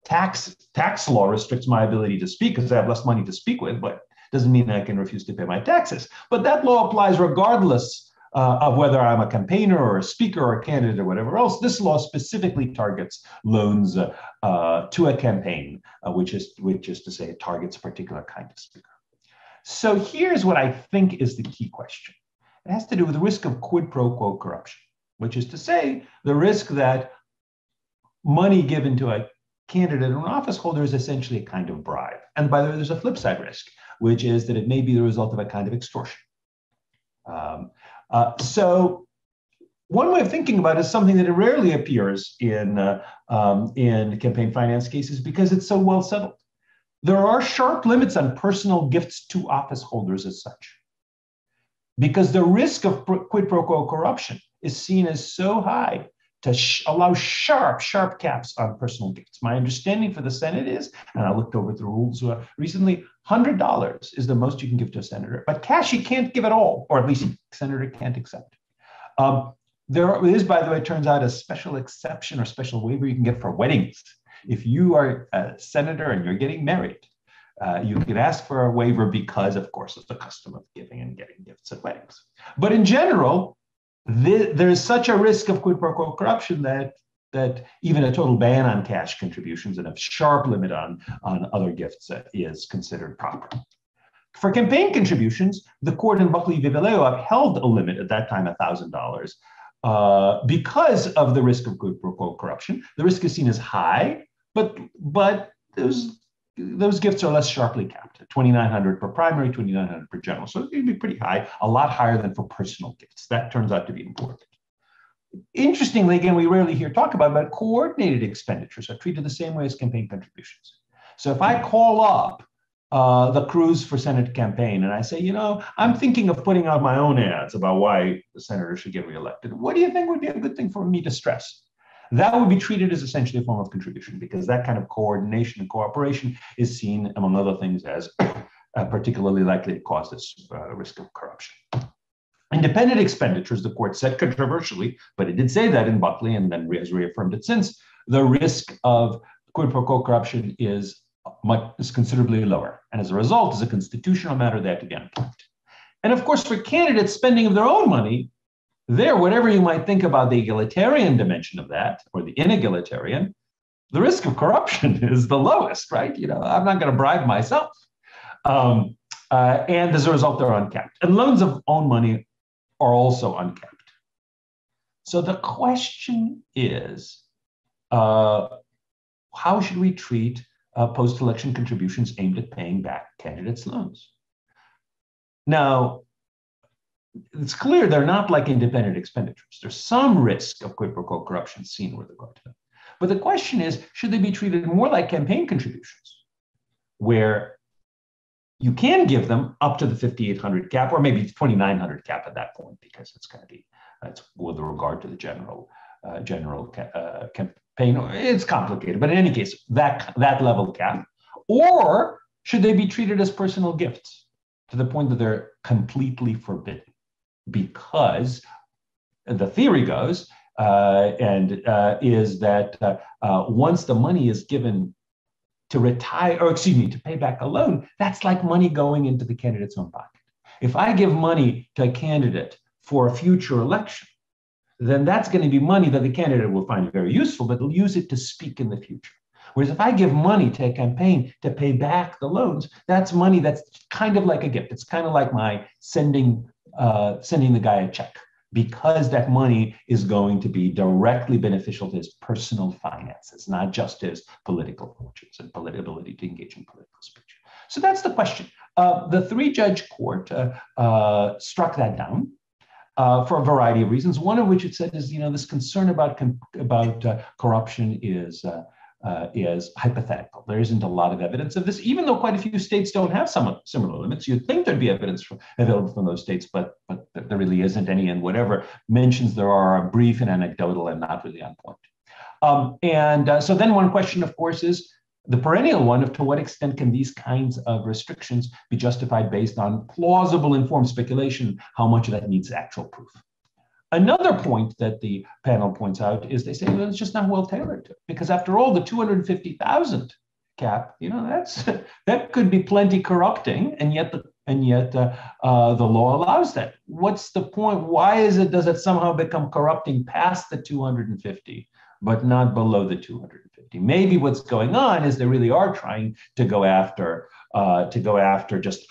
tax law restricts my ability to speak because I have less money to speak with, but doesn't mean I can refuse to pay my taxes. But that law applies regardless of whether I'm a campaigner or a speaker or a candidate or whatever else. This law specifically targets loans to a campaign, which is to say it targets a particular kind of speaker. So here's what I think is the key question. It has to do with the risk of quid pro quo corruption, which is to say the risk that money given to a candidate or an office holder is essentially a kind of bribe. And by the way, there's a flip side risk, which is that it may be the result of a kind of extortion. So one way of thinking about it is something that rarely appears in campaign finance cases because it's so well settled. There are sharp limits on personal gifts to office holders as such, because the risk of quid pro quo corruption is seen as so high to allow sharp caps on personal gifts. My understanding for the Senate is, and I looked over the rules recently, $100 is the most you can give to a senator, but cash you can't give at all, or at least a senator can't accept. There is, by the way, it turns out, a special exception or special waiver you can get for weddings. If you are a senator and you're getting married, you can ask for a waiver because, of course, of the custom of giving and getting gifts at weddings. But in general, there is such a risk of quid pro quo corruption that even a total ban on cash contributions and a sharp limit on other gifts is considered proper. For campaign contributions, the court in Buckley v. Vallejo upheld a limit at that time, $1,000, because of the risk of quid pro quo corruption. The risk is seen as high, but those gifts are less sharply capped, $2,900 per primary, $2,900 per general. So it can be pretty high, a lot higher than for personal gifts. That turns out to be important. Interestingly, again, we rarely hear talk about, but coordinated expenditures are treated the same way as campaign contributions. So if I call up the Cruz for Senate campaign and I say, I'm thinking of putting out my own ads about why the senator should get reelected, what do you think would be a good thing for me to stress? That would be treated as essentially a form of contribution, because that kind of coordination and cooperation is seen, among other things, as particularly likely to cause this risk of corruption. Independent expenditures, the court said controversially, but it did say that in Buckley and then has reaffirmed it since, the risk of quid pro quo corruption is considerably lower. And as a result, as a constitutional matter, they have to be uncapped. And of course, for candidates spending of their own money, whatever you might think about the egalitarian dimension of that, or the inegalitarian, the risk of corruption is the lowest, right? I'm not going to bribe myself. And as a result, they're uncapped. And loans of own money are also uncapped. So the question is, how should we treat post-election contributions aimed at paying back candidates' loans? Now, it's clear they're not like independent expenditures. There's some risk of quid pro quo corruption seen with regard to them. But the question is, should they be treated more like campaign contributions, where you can give them up to the 5,800 cap, or maybe 2,900 cap at that point, because it's going to be, that's with regard to the general campaign. It's complicated, but in any case, that level cap. Or should they be treated as personal gifts to the point that they're completely forbidden? Because the theory goes, is that once the money is given to to pay back a loan, that's like money going into the candidate's own pocket. If I give money to a candidate for a future election, then that's going to be money that the candidate will find very useful, but they'll use it to speak in the future. Whereas if I give money to a campaign to pay back the loans, that's money that's kind of like a gift. It's kind of like my sending the guy a check, because that money is going to be directly beneficial to his personal finances, not just his political fortunes and ability to engage in political speech. So that's the question. The three-judge court struck that down for a variety of reasons. One of which it said is, this concern about corruption is hypothetical. There isn't a lot of evidence of this, even though quite a few states don't have some similar limits. You'd think there'd be evidence available from those states, but there really isn't any, and whatever mentions there are brief and anecdotal and not really on point. So then one question, of course, is the perennial one of to what extent can these kinds of restrictions be justified based on plausible informed speculation? How much of that needs actual proof? Another point that the panel points out is they say, well, it's just not well tailored, because after all, the 250,000 cap, that could be plenty corrupting, and yet the law allows that. What's the point? Why does it somehow become corrupting past the 250, but not below the 250? Maybe what's going on is they really are trying to go after just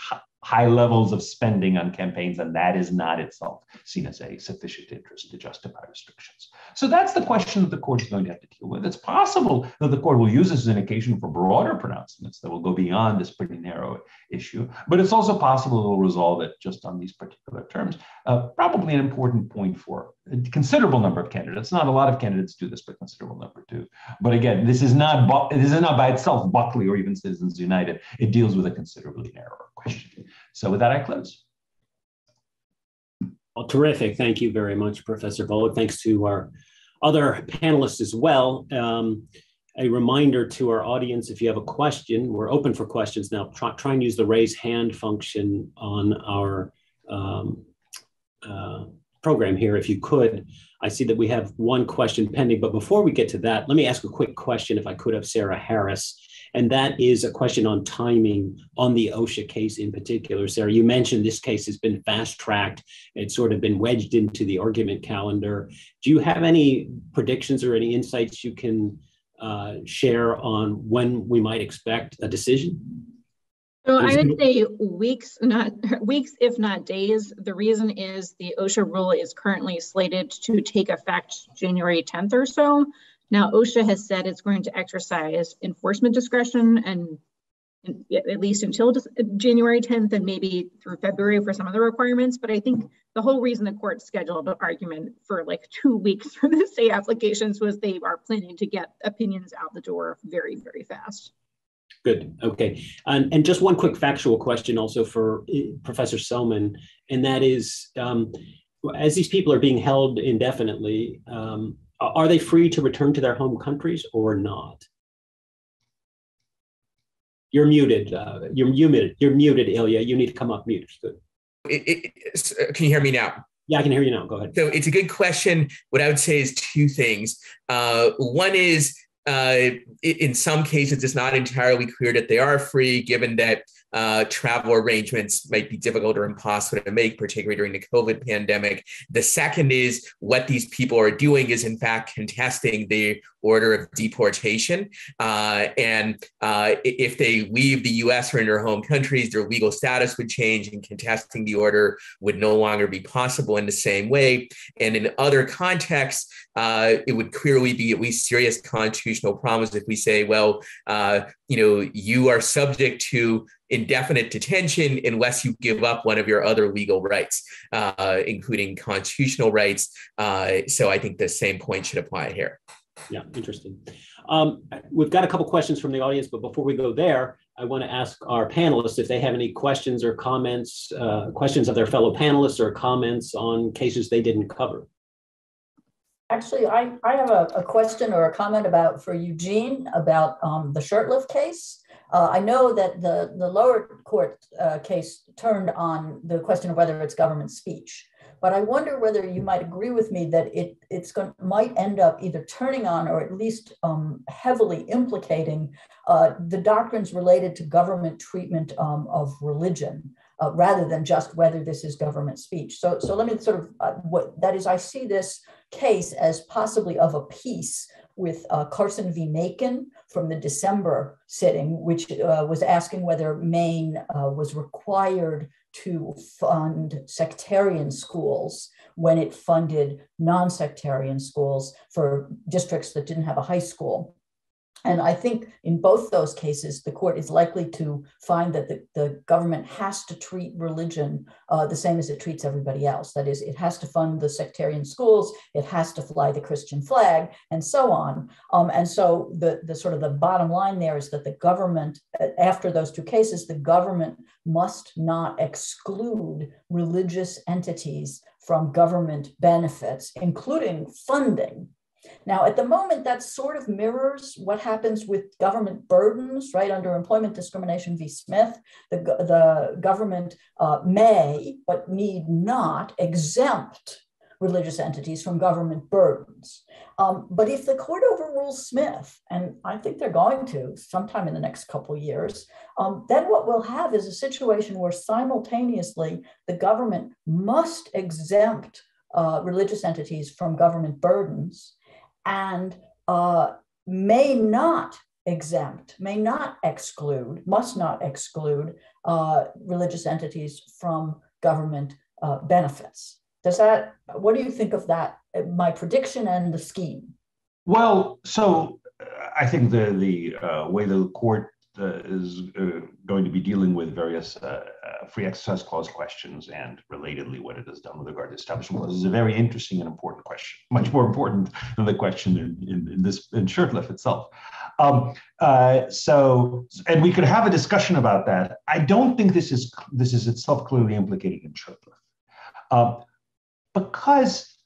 high levels of spending on campaigns, and that is not itself seen as a sufficient interest to justify restrictions. So that's the question that the court is going to have to deal with. It's possible that the court will use this as an occasion for broader pronouncements that will go beyond this pretty narrow issue, but it's also possible it will resolve it just on these particular terms. Probably an important point for a considerable number of candidates. Not a lot of candidates do this, but a considerable number do. But again, this is not by itself Buckley or even Citizens United. It deals with a considerably narrower question. So with that, I close. Well, terrific. Thank you very much, Professor Volek. Thanks to our other panelists as well. A reminder to our audience, if you have a question, we're open for questions now. Try and use the raise hand function on our program here, if you could. I see that we have one question pending, but before we get to that, let me ask a quick question, if I could, of Sarah Harris. And that is a question on timing on the OSHA case in particular. Sarah, you mentioned this case has been fast-tracked. It's sort of been wedged into the argument calendar. Do you have any predictions or any insights you can share on when we might expect a decision? So I would say weeks, if not days. The reason is the OSHA rule is currently slated to take effect January 10th or so. Now, OSHA has said it's going to exercise enforcement discretion and at least until January 10th and maybe through February for some of the requirements. But I think the whole reason the court scheduled an argument for like 2 weeks for the state applications was they are planning to get opinions out the door very, very fast. Good. Okay. And just one quick factual question also for Professor Selman, and that is, as these people are being held indefinitely, are they free to return to their home countries or not? You're muted. You're muted, Ilya. You need to come up mute. Good. Can you hear me now? Yeah, I can hear you now. Go ahead. So it's a good question. What I would say is two things. One is, in some cases, it's not entirely clear that they are free, given that travel arrangements might be difficult or impossible to make, particularly during the COVID pandemic. The second is what these people are doing is, in fact, contesting the order of deportation. And if they leave the US or in their home countries, their legal status would change and contesting the order would no longer be possible in the same way. And in other contexts, it would clearly be at least serious constitutional problems if we say, well, you are subject to indefinite detention unless you give up one of your other legal rights, including constitutional rights. So I think the same point should apply here. Yeah, interesting. We've got a couple questions from the audience, but before we go there, I want to ask our panelists if they have any questions or comments, questions of their fellow panelists or comments on cases they didn't cover. Actually, I have a question or a comment for Eugene about the Shurtleff case. I know that the lower court case turned on the question of whether it's government speech, but I wonder whether you might agree with me that might end up either turning on or at least heavily implicating the doctrines related to government treatment of religion. Rather than just whether this is government speech. So let me sort of, I see this case as possibly of a piece with Carson v. Macon from the December sitting, which was asking whether Maine was required to fund sectarian schools when it funded non-sectarian schools for districts that didn't have a high school. And I think in both those cases, the court is likely to find that the government has to treat religion the same as it treats everybody else. That is, it has to fund the sectarian schools, it has to fly the Christian flag, and so on. And so the sort of the bottom line there is that the government, after those two cases, the government must not exclude religious entities from government benefits, including funding. Now, at the moment, that sort of mirrors what happens with government burdens, right? Under Employment Discrimination v. Smith, the government may, but need not, exempt religious entities from government burdens. But if the court overrules Smith, and I think they're going to sometime in the next couple of years, then what we'll have is a situation where simultaneously the government must exempt religious entities from government burdens and may not exempt, may not exclude, must not exclude religious entities from government benefits. What do you think of that, my prediction and the scheme? Well, so I think the way the court is going to be dealing with various free exercise clause questions and relatedly what it has done with regard to establishment clause is a very interesting and important question, much more important than the question in Shurtleff itself. And we could have a discussion about that. I don't think this is itself clearly implicated in Shurtleff. Because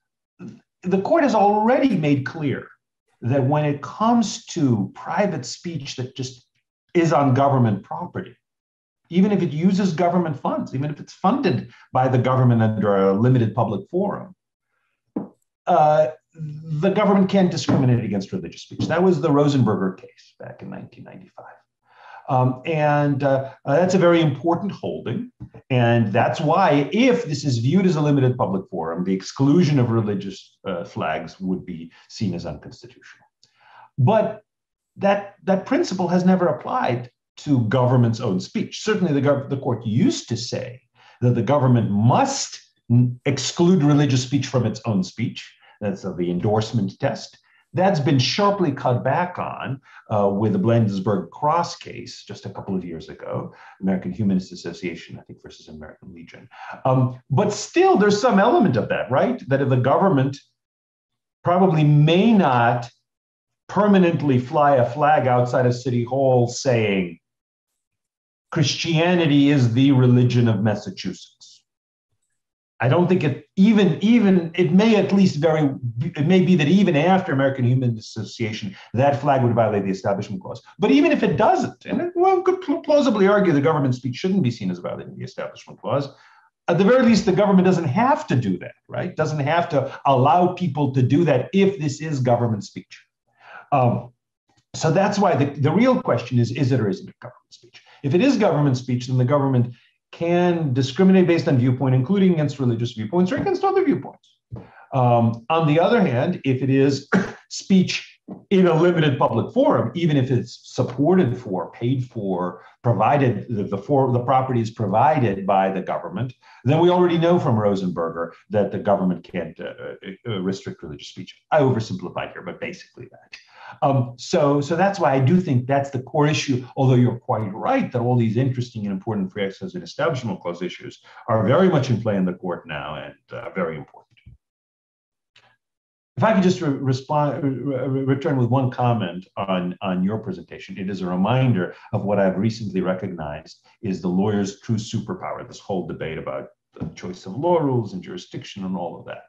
the court has already made clear that when it comes to private speech that just is on government property, even if it uses government funds, even if it's funded by the government under a limited public forum, the government can't discriminate against religious speech. That was the Rosenberger case back in 1995. That's a very important holding. And that's why, if this is viewed as a limited public forum, the exclusion of religious flags would be seen as unconstitutional. But that principle has never applied to government's own speech. Certainly, the court used to say that the government must exclude religious speech from its own speech. That's the endorsement test. That's been sharply cut back on with the Bladensburg Cross case just a couple of years ago, American Humanist Association, I think, versus American Legion. But still, there's some element of that, right? That if the government probably may not permanently fly a flag outside of City Hall saying Christianity is the religion of Massachusetts. I don't think it it may at least it may be that even after American Humanist Association, that flag would violate the Establishment Clause. But even if it doesn't, and one could plausibly argue the government speech shouldn't be seen as violating the Establishment Clause, at the very least, the government doesn't have to do that, right? Doesn't have to allow people to do that if this is government speech. So that's why the real question is it or isn't it government speech? If it is government speech, then the government can discriminate based on viewpoint, including against religious viewpoints or against other viewpoints. On the other hand, if it is speech in a limited public forum, even if it's supported for, paid for, provided, the property is provided by the government, then we already know from Rosenberger that the government can't restrict religious speech. I oversimplified here, but basically that. So that's why I do think that's the core issue, although you're quite right that all these interesting and important free exercise and Establishment Clause issues are very much in play in the court now and very important. If I could just return with one comment on your presentation, it is a reminder of what I've recently recognized is the lawyer's true superpower, this whole debate about the choice of law rules and jurisdiction and all of that.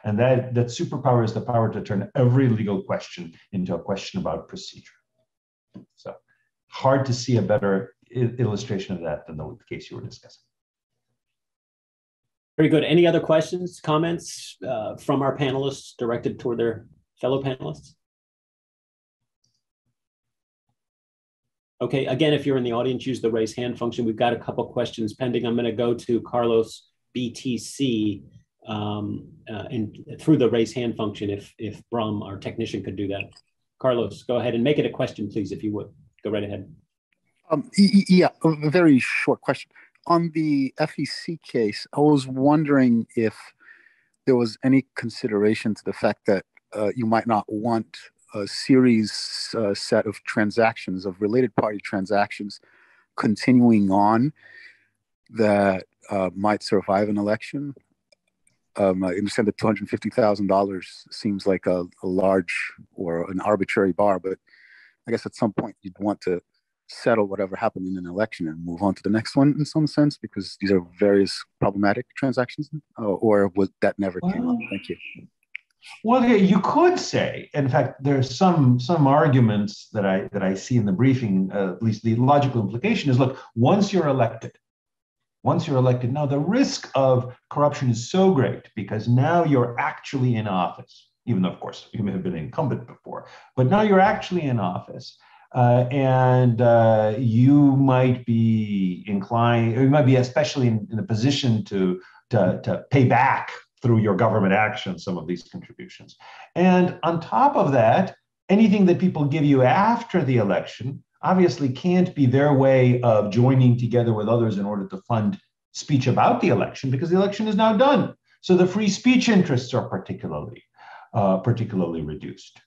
And that superpower is the power to turn every legal question into a question about procedure. So hard to see a better illustration of that than the case you were discussing. Very good. Any other questions, comments from our panelists directed toward their fellow panelists? Okay, again, if you're in the audience, use the raise hand function. We've got a couple questions pending. I'm going to go to Carlos BTC through the raise hand function if Bram, our technician, could do that. Carlos, go ahead and make it a question, please, if you would. Go right ahead. Yeah, a very short question. On the FEC case, I was wondering if there was any consideration to the fact that you might not want a series set of transactions, of related party transactions, continuing on that might survive an election. I understand that $250,000 seems like a large or an arbitrary bar, but I guess at some point you'd want to settle whatever happened in an election and move on to the next one in some sense, because these are various problematic transactions, or was that never came up? Thank you. Well, yeah, you could say. In fact, there's some arguments that I see in the briefing. At least the logical implication is: look, once you're elected, now the risk of corruption is so great because now you're actually in office. Even though, of course, you may have been incumbent before, but now you're actually in office. And you might be inclined, or you might be especially in a position to pay back through your government action some of these contributions. And on top of that, anything that people give you after the election obviously can't be their way of joining together with others in order to fund speech about the election, because the election is now done. So the free speech interests are particularly reduced.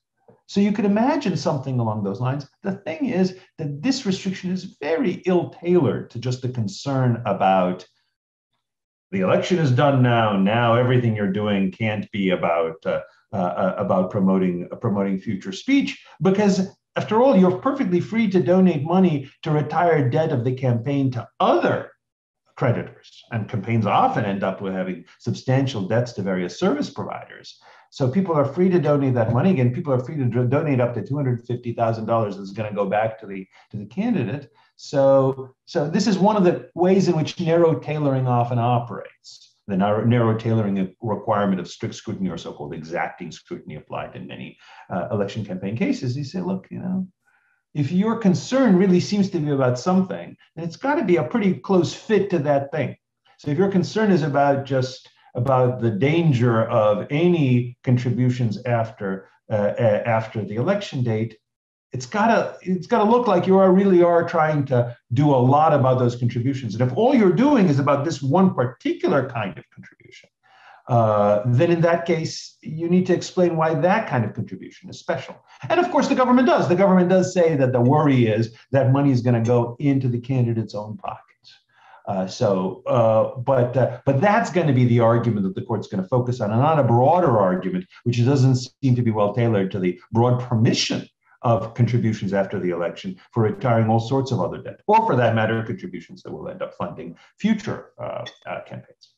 So you could imagine something along those lines. The thing is that this restriction is very ill-tailored to just the concern about the election is done now. Now everything you're doing can't be about promoting future speech, because after all, you're perfectly free to donate money to retire debt of the campaign to other creditors, and campaigns often end up with having substantial debts to various service providers. So people are free to donate that money. Again, people are free to donate up to $250,000 that's going to go back to the candidate. So this is one of the ways in which narrow tailoring often operates. The narrow tailoring requirement of strict scrutiny, or so-called exacting scrutiny, applied in many election campaign cases. You say, look, if your concern really seems to be about something, then it's got to be a pretty close fit to that thing. So if your concern is about the danger of any contributions after the election date, it's got to look like you really are trying to do a lot about those contributions. And if all you're doing is about this one particular kind of contribution, then in that case, you need to explain why that kind of contribution is special. And of course, the government does. The government does say that the worry is that money is going to go into the candidate's own pockets. But that's going to be the argument that the court's going to focus on, and not a broader argument, which doesn't seem to be well tailored to the broad permission of contributions after the election for retiring all sorts of other debt, or for that matter, contributions that will end up funding future campaigns.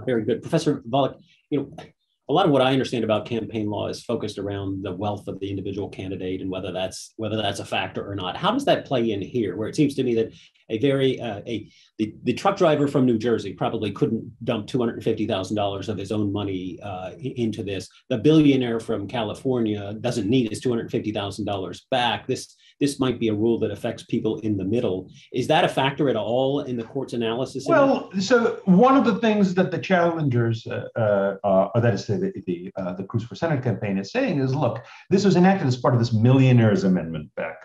Very good. Professor Volokh, a lot of what I understand about campaign law is focused around the wealth of the individual candidate and whether that's a factor or not. How does that play in here, where it seems to me that the truck driver from New Jersey probably couldn't dump $250,000 of his own money into this. The billionaire from California doesn't need his $250,000 back. This might be a rule that affects people in the middle. Is that a factor at all in the court's analysis? Well, so one of the things that the challengers, or that is to say the Cruz for Senate campaign, is saying is, look, this was enacted as part of this Millionaires Amendment back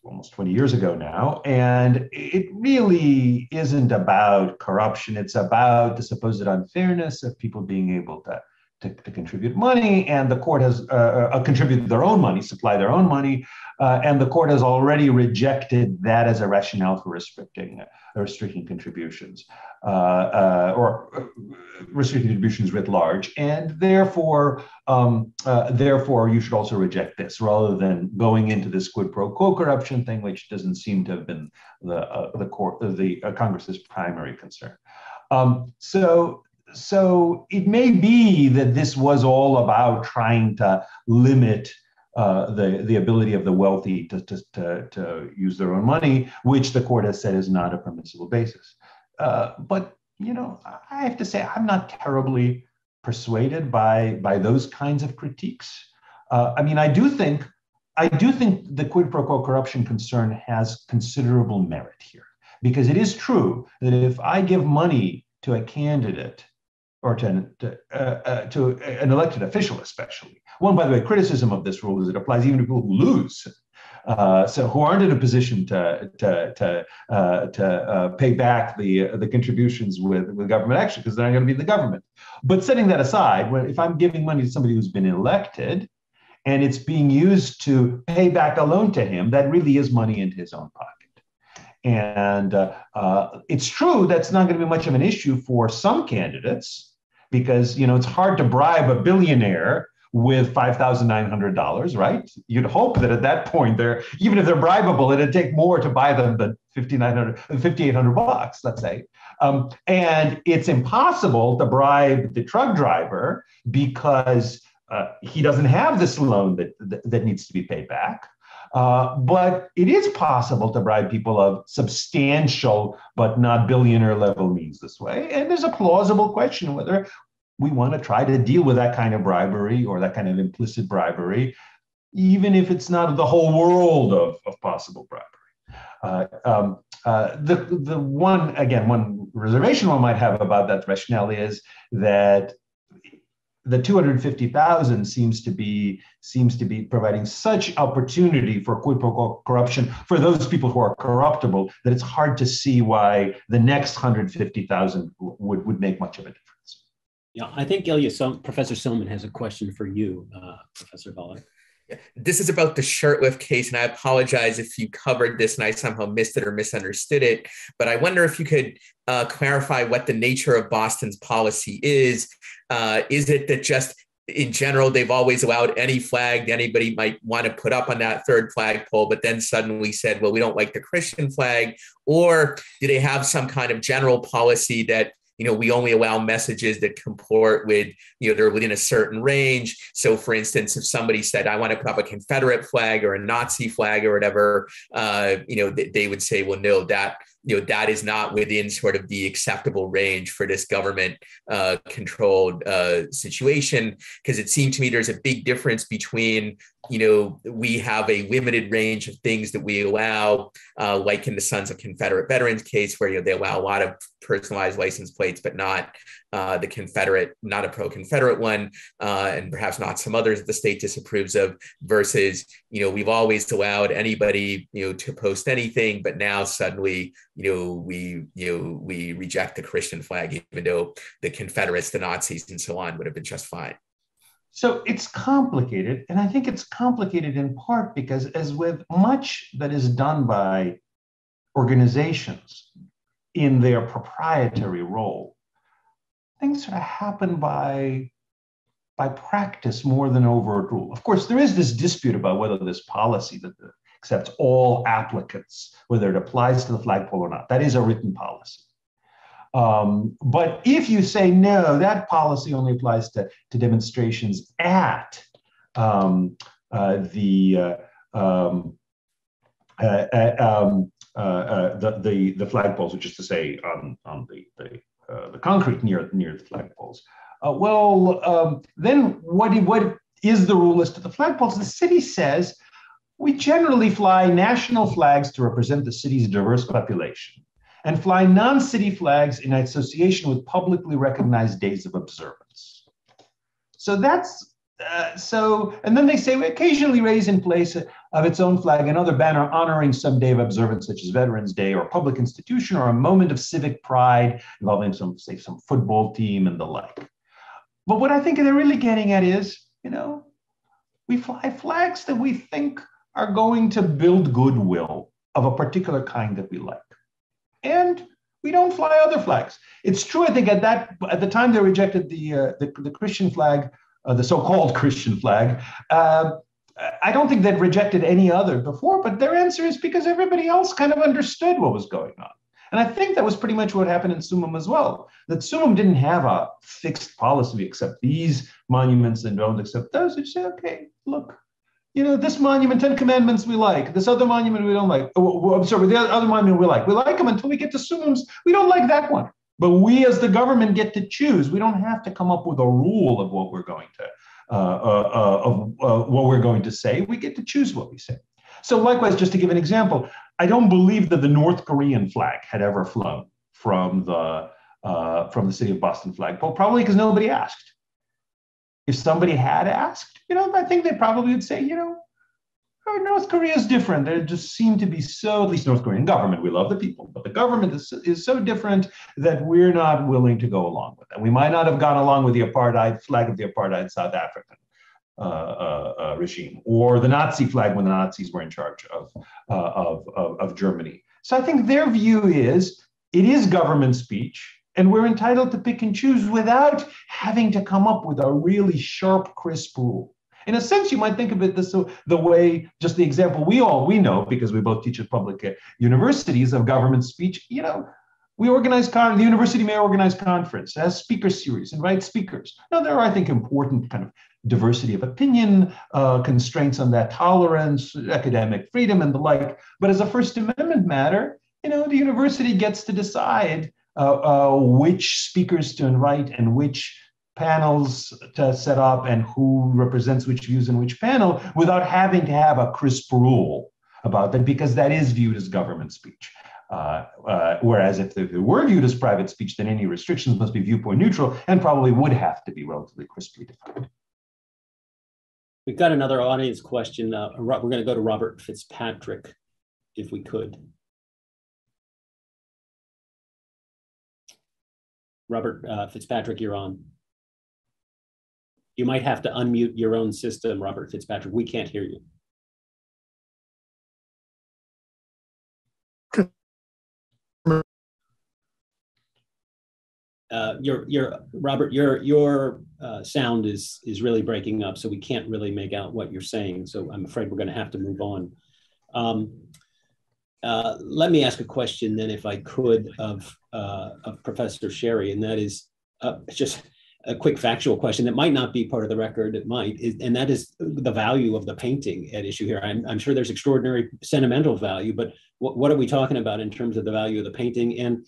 almost 20 years ago now, and it really isn't about corruption. It's about the supposed unfairness of people being able to contribute money, and the court has contributed their own money, supply their own money, and the court has already rejected that as a rationale for restricting contributions or restricting contributions writ large, and therefore you should also reject this rather than going into this quid pro quo corruption thing, which doesn't seem to have been the Congress's primary concern. So it may be that this was all about trying to limit the ability of the wealthy to use their own money, which the court has said is not a permissible basis. But I have to say I'm not terribly persuaded by those kinds of critiques. I do think the quid pro quo corruption concern has considerable merit here, because it is true that if I give money to a candidate or to an elected official, especially. One, by the way, criticism of this rule is it applies even to people who lose, so who aren't in a position to pay back the contributions with government action, because they're not going to be the government. But setting that aside, if I'm giving money to somebody who's been elected and it's being used to pay back a loan to him, that really is money into his own pocket. And it's true that's not going to be much of an issue for some candidates, because it's hard to bribe a billionaire with $5,900, right? You'd hope that at that point, even if they're bribable, it'd take more to buy them $5,800, let's say. And it's impossible to bribe the truck driver because he doesn't have this loan that needs to be paid back. But it is possible to bribe people of substantial but not billionaire level means this way. And there's a plausible question whether we want to try to deal with that kind of bribery or that kind of implicit bribery, even if it's not the whole world of possible bribery. The one reservation one might have about that rationale is that the 250,000 seems to be providing such opportunity for quid pro quo corruption for those people who are corruptible that it's hard to see why the next 150,000 would make much of a difference. Yeah, I think Ilya, Professor Silman has a question for you, Professor Volek. This is about the Shurtleff case, and I apologize if you covered this and I somehow missed it or misunderstood it, but I wonder if you could clarify what the nature of Boston's policy is. Is it that just in general, they've always allowed any flag anybody might want to put up on that third flagpole, but then suddenly said, well, we don't like the Christian flag? Or do they have some kind of general policy that we only allow messages that comport with, they're within a certain range? So for instance, if somebody said, I want to put up a Confederate flag or a Nazi flag or whatever, they would say, well, no, that is not within sort of the acceptable range for this government controlled situation. Because it seemed to me there's a big difference between, we have a limited range of things that we allow, like in the Sons of Confederate Veterans case, where they allow a lot of personalized license plates, but not the Confederate, not a pro-Confederate one, and perhaps not some others that the state disapproves of, versus, we've always allowed anybody, to post anything, but now suddenly, we reject the Christian flag, even though the Confederates, the Nazis, and so on would have been just fine. So it's complicated, and I think it's complicated in part because, as with much that is done by organizations in their proprietary role, things sort of happen by practice more than overt rule. Of course, there is this dispute about whether this policy that accepts all applicants, whether it applies to the flagpole or not. That is a written policy. But if you say, no, that policy only applies to demonstrations at the flagpoles, which is to say on the concrete near the flagpoles, then what is the rule as to the flagpoles? The city says we generally fly national flags to represent the city's diverse population, and fly non-city flags in association with publicly recognized days of observance. So that's, and then they say we occasionally raise in place of its own flag another banner honoring some day of observance, such as Veterans Day or a public institution or a moment of civic pride involving some football team and the like. But what I think they're really getting at is, we fly flags that we think are going to build goodwill of a particular kind that we like. And we don't fly other flags. It's true, I think, at the time they rejected the Christian flag, the so-called Christian flag. I don't think they'd rejected any other before, but their answer is because everybody else kind of understood what was going on. And I think that was pretty much what happened in Summum as well, that Summum didn't have a fixed policy, accept these monuments and don't accept those. They say, okay, look, this monument, 10 Commandments we like, this other monument we don't like. I'm sorry, the other monument we like. We like them until we get to Summums. We don't like that one. But we as the government get to choose. We don't have to come up with a rule of what we're going to say. We get to choose what we say. So likewise, just to give an example, I don't believe that the North Korean flag had ever flown from the city of Boston flagpole, probably because nobody asked. If somebody had asked, I think they probably would say, North Korea is different. They just seem to be so, at least North Korean government, we love the people, but the government is so different that we're not willing to go along with it. We might not have gone along with the apartheid flag of the apartheid South African regime, or the Nazi flag when the Nazis were in charge of Germany. So I think their view is, it is government speech, and we're entitled to pick and choose without having to come up with a really sharp, crisp rule. In a sense, you might think of it the way, just the example we know, because we both teach at public universities, of government speech. We organize the university may organize conference, has speaker series, invite speakers. Now, there are, I think, important kind of diversity of opinion, constraints on that, tolerance, academic freedom, and the like. But as a First Amendment matter, the university gets to decide which speakers to invite and which panels to set up and who represents which views in which panel, without having to have a crisp rule about that, because that is viewed as government speech. Whereas if it were viewed as private speech, then any restrictions must be viewpoint neutral and probably would have to be relatively crisply defined. We've got another audience question. We're going to go to Robert Fitzpatrick, if we could. Robert Fitzpatrick, you're on. You might have to unmute your own system, Robert Fitzpatrick. We can't hear you. Robert, your sound is really breaking up, so we can't really make out what you're saying. So I'm afraid we're going to have to move on. Let me ask a question then, if I could, of Professor Sherry, and that is just a quick factual question that might not be part of the record. It might, and that is the value of the painting at issue here. I'm sure there's extraordinary sentimental value, but what are we talking about in terms of the value of the painting? And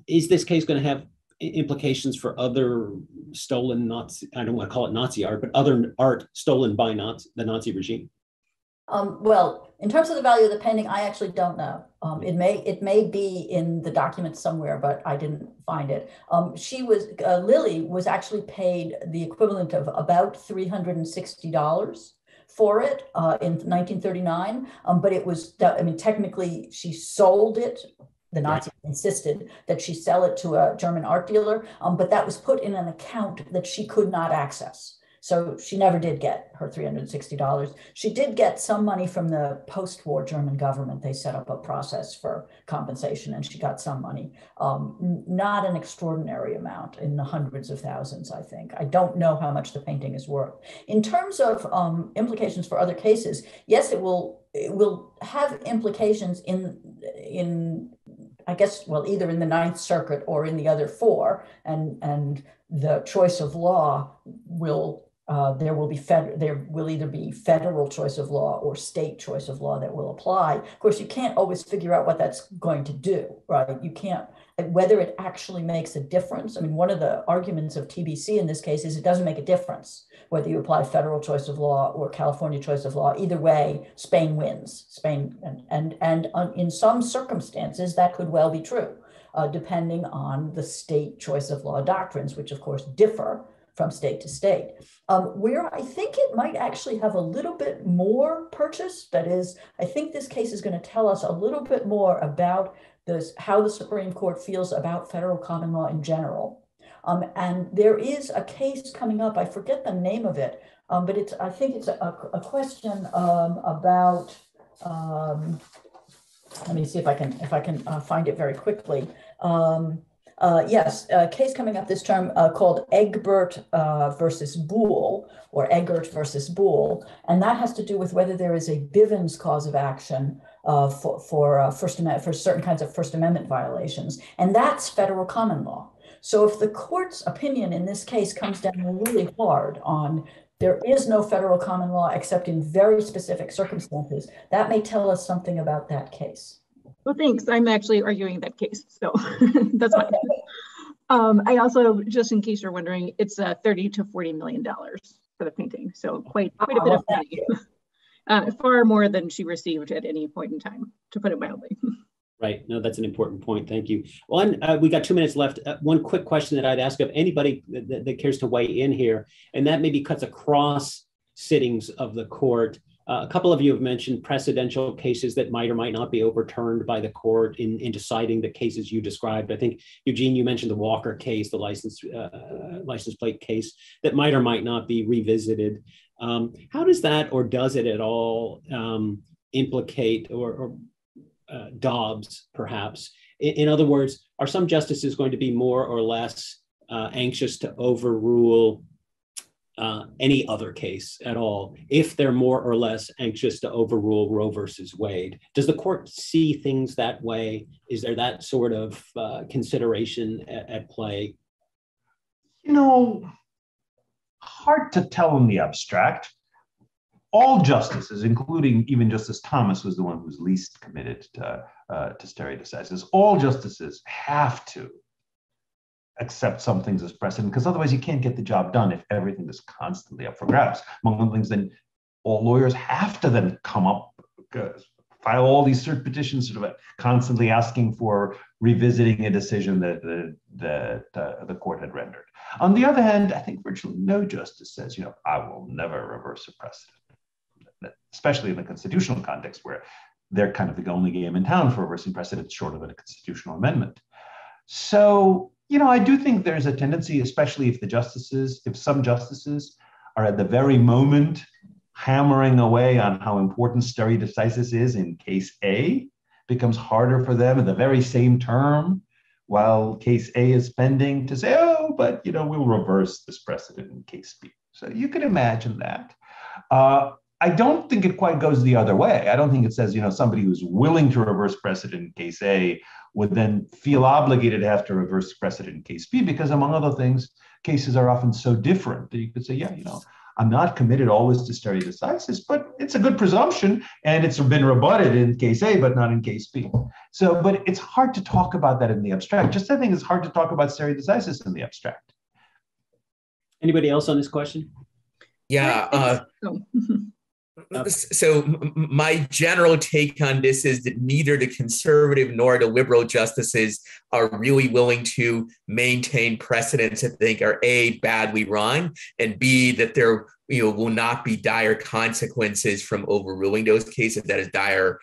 is this case going to have implications for other stolen Nazi, I don't want to call it Nazi art, but other art stolen by the Nazi regime? Well, in terms of the value of the painting, I actually don't know. It may be in the document somewhere, but I didn't find it. Lily was actually paid the equivalent of about $360 for it in 1939. But it was, technically she sold it. The Nazis insisted that she sell it to a German art dealer, but that was put in an account that she could not access. So she never did get her $360. She did get some money from the post-war German government. They set up a process for compensation, and she got some money. Not an extraordinary amount, in the hundreds of thousands, I think. I don't know how much the painting is worth. In terms of implications for other cases, yes, it will have implications in I guess, well, either in the Ninth Circuit or in the other four, and the choice of law will there will either be federal choice of law or state choice of law that will apply. Of course, you can't always figure out what that's going to do, right? You can't, whether it actually makes a difference. I mean, one of the arguments of TBC in this case is it doesn't make a difference whether you apply federal choice of law or California choice of law. Either way, Spain wins. Spain, and in some circumstances, that could well be true, depending on the state choice of law doctrines, which of course differ from state to state. Where I think it might actually have a little bit more purchase, that is, I think this case is going to tell us a little bit more about how the Supreme Court feels about federal common law in general. And there is a case coming up, I forget the name of it, but I think it's a question about, let me see if I can find it very quickly. Yes, a case coming up this term called Egbert versus Boole, or Eggert versus Boole, and that has to do with whether there is a Bivens cause of action for certain kinds of First Amendment violations, and that's federal common law. So if the court's opinion in this case comes down really hard on there is no federal common law except in very specific circumstances, that may tell us something about that case. Well, thanks. I'm actually arguing that case, so that's fine. I also, just in case you're wondering, it's $30 to $40 million for the painting, so quite a bit of money. Far more than she received at any point in time, to put it mildly. Right. No, that's an important point. Thank you. Well, we got 2 minutes left. One quick question that I'd ask of anybody that cares to weigh in here, and that maybe cuts across sittings of the court. A couple of you have mentioned precedential cases that might or might not be overturned by the court in deciding the cases you described. I think, Eugene, you mentioned the Walker case, the license plate case that might or might not be revisited. How does that, or does it at all, implicate or Dobbs, perhaps? In other words, are some justices going to be more or less anxious to overrule any other case at all, if they're more or less anxious to overrule Roe versus Wade. Does the court see things that way? Is there that sort of consideration at play? You know, hard to tell in the abstract. All justices, including even Justice Thomas, was the one who's least committed to stare decisis. All justices have to accept some things as precedent, because otherwise you can't get the job done if everything is constantly up for grabs. Among other things, then all lawyers have to then come up, file all these cert petitions, sort of constantly asking for revisiting a decision that the court had rendered. On the other hand, I think virtually no justice says, I will never reverse a precedent, especially in the constitutional context where they're kind of the only game in town for reversing precedents short of a constitutional amendment. So, I do think there's a tendency, especially if some justices are at the very moment hammering away on how important stare decisis is in case A, becomes harder for them in the very same term while case A is pending to say, oh, but we'll reverse this precedent in case B. So you can imagine that. I don't think it quite goes the other way. I don't think it says, somebody who's willing to reverse precedent in case A would then feel obligated to have to reverse precedent in case B, because among other things, cases are often so different that you could say, I'm not committed always to stare decisis, but it's a good presumption, and it's been rebutted in case A, but not in case B. So, but it's hard to talk about that in the abstract. Just I think it's hard to talk about stare decisis in the abstract. Anybody else on this question? Yeah. So my general take on this is that neither the conservative nor the liberal justices are really willing to maintain precedents that they think are A, badly wrong, and B, that there will not be dire consequences from overruling those cases, that is dire,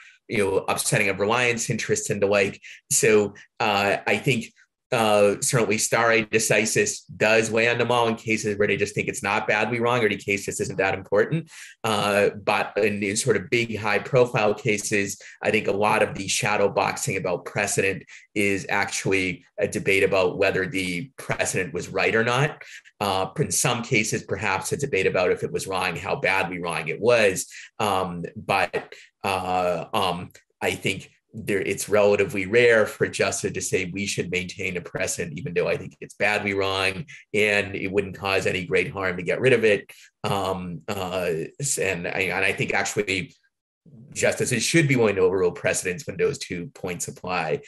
upsetting of reliance interests and the like. So I think certainly stare decisis does weigh on them all in cases where they just think it's not badly wrong, or the case just isn't that important. But in these sort of big, high profile cases, I think a lot of the shadow boxing about precedent is actually a debate about whether the precedent was right or not. In some cases, perhaps a debate about if it was wrong, how badly wrong it was. But I think it's relatively rare for a justice to say we should maintain a precedent, even though I think it's badly wrong and it wouldn't cause any great harm to get rid of it. And I think actually justices should be willing to overrule precedents when those 2 points apply.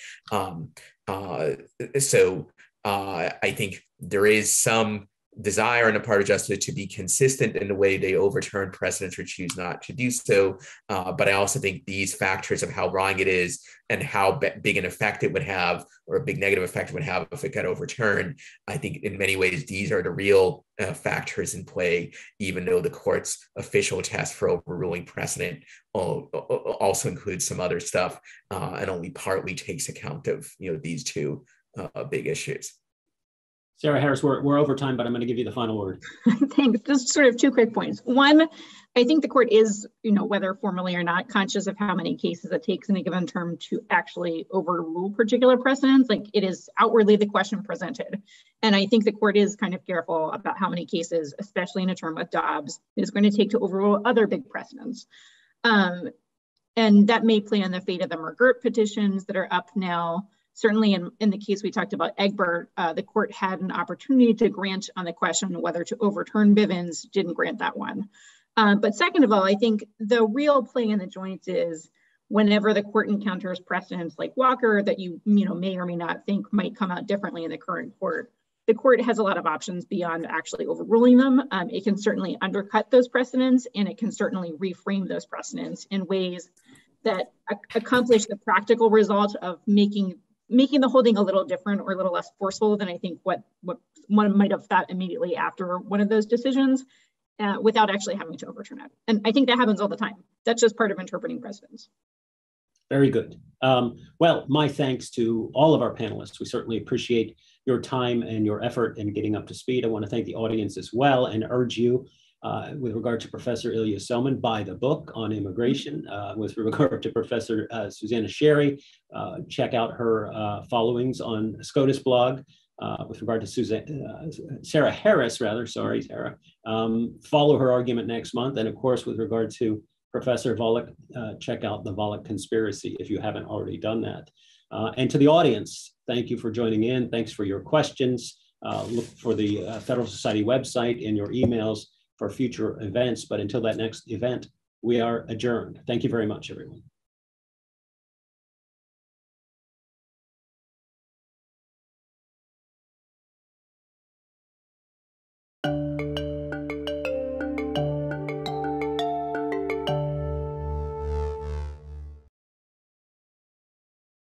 So I think there is some desire on the part of justice to be consistent in the way they overturn precedents or choose not to do so. But I also think these factors of how wrong it is and how big an effect it would have, or a big negative effect it would have if it got overturned, I think in many ways these are the real factors in play, even though the court's official test for overruling precedent also includes some other stuff and only partly takes account of these 2 big issues. Sarah Harris, we're over time, but I'm going to give you the final word. Thanks. Just sort of 2 quick points. One, I think the court is, whether formally or not, conscious of how many cases it takes in a given term to actually overrule particular precedents. Like, it is outwardly the question presented. And I think the court is kind of careful about how many cases, especially in a term with Dobbs, it is going to take to overrule other big precedents. And that may play on the fate of the McGirt petitions that are up now. Certainly in the case we talked about, Egbert, the court had an opportunity to grant on the question whether to overturn Bivens, didn't grant that one. But second of all, I think the real play in the joints is whenever the court encounters precedents like Walker that you may or may not think might come out differently in the current court, the court has a lot of options beyond actually overruling them. It can certainly undercut those precedents, and it can certainly reframe those precedents in ways that accomplish the practical result of making the holding a little different or a little less forceful than I think what one might have thought immediately after one of those decisions, without actually having to overturn it. And I think that happens all the time. That's just part of interpreting precedents. Very good. Well, my thanks to all of our panelists. We certainly appreciate your time and your effort in getting up to speed. I want to thank the audience as well and urge you, with regard to Professor Ilya Selman, buy the book on immigration. With regard to Professor Susanna Sherry, check out her followings on SCOTUS blog. with regard to Sarah Harris, rather, sorry, Sarah, follow her argument next month. And of course, with regard to Professor Volokh, check out the Volokh Conspiracy if you haven't already done that. And to the audience, thank you for joining in. Thanks for your questions. Look for the Federal Society website in your emails for future events. But until that next event, we are adjourned. Thank you very much, everyone.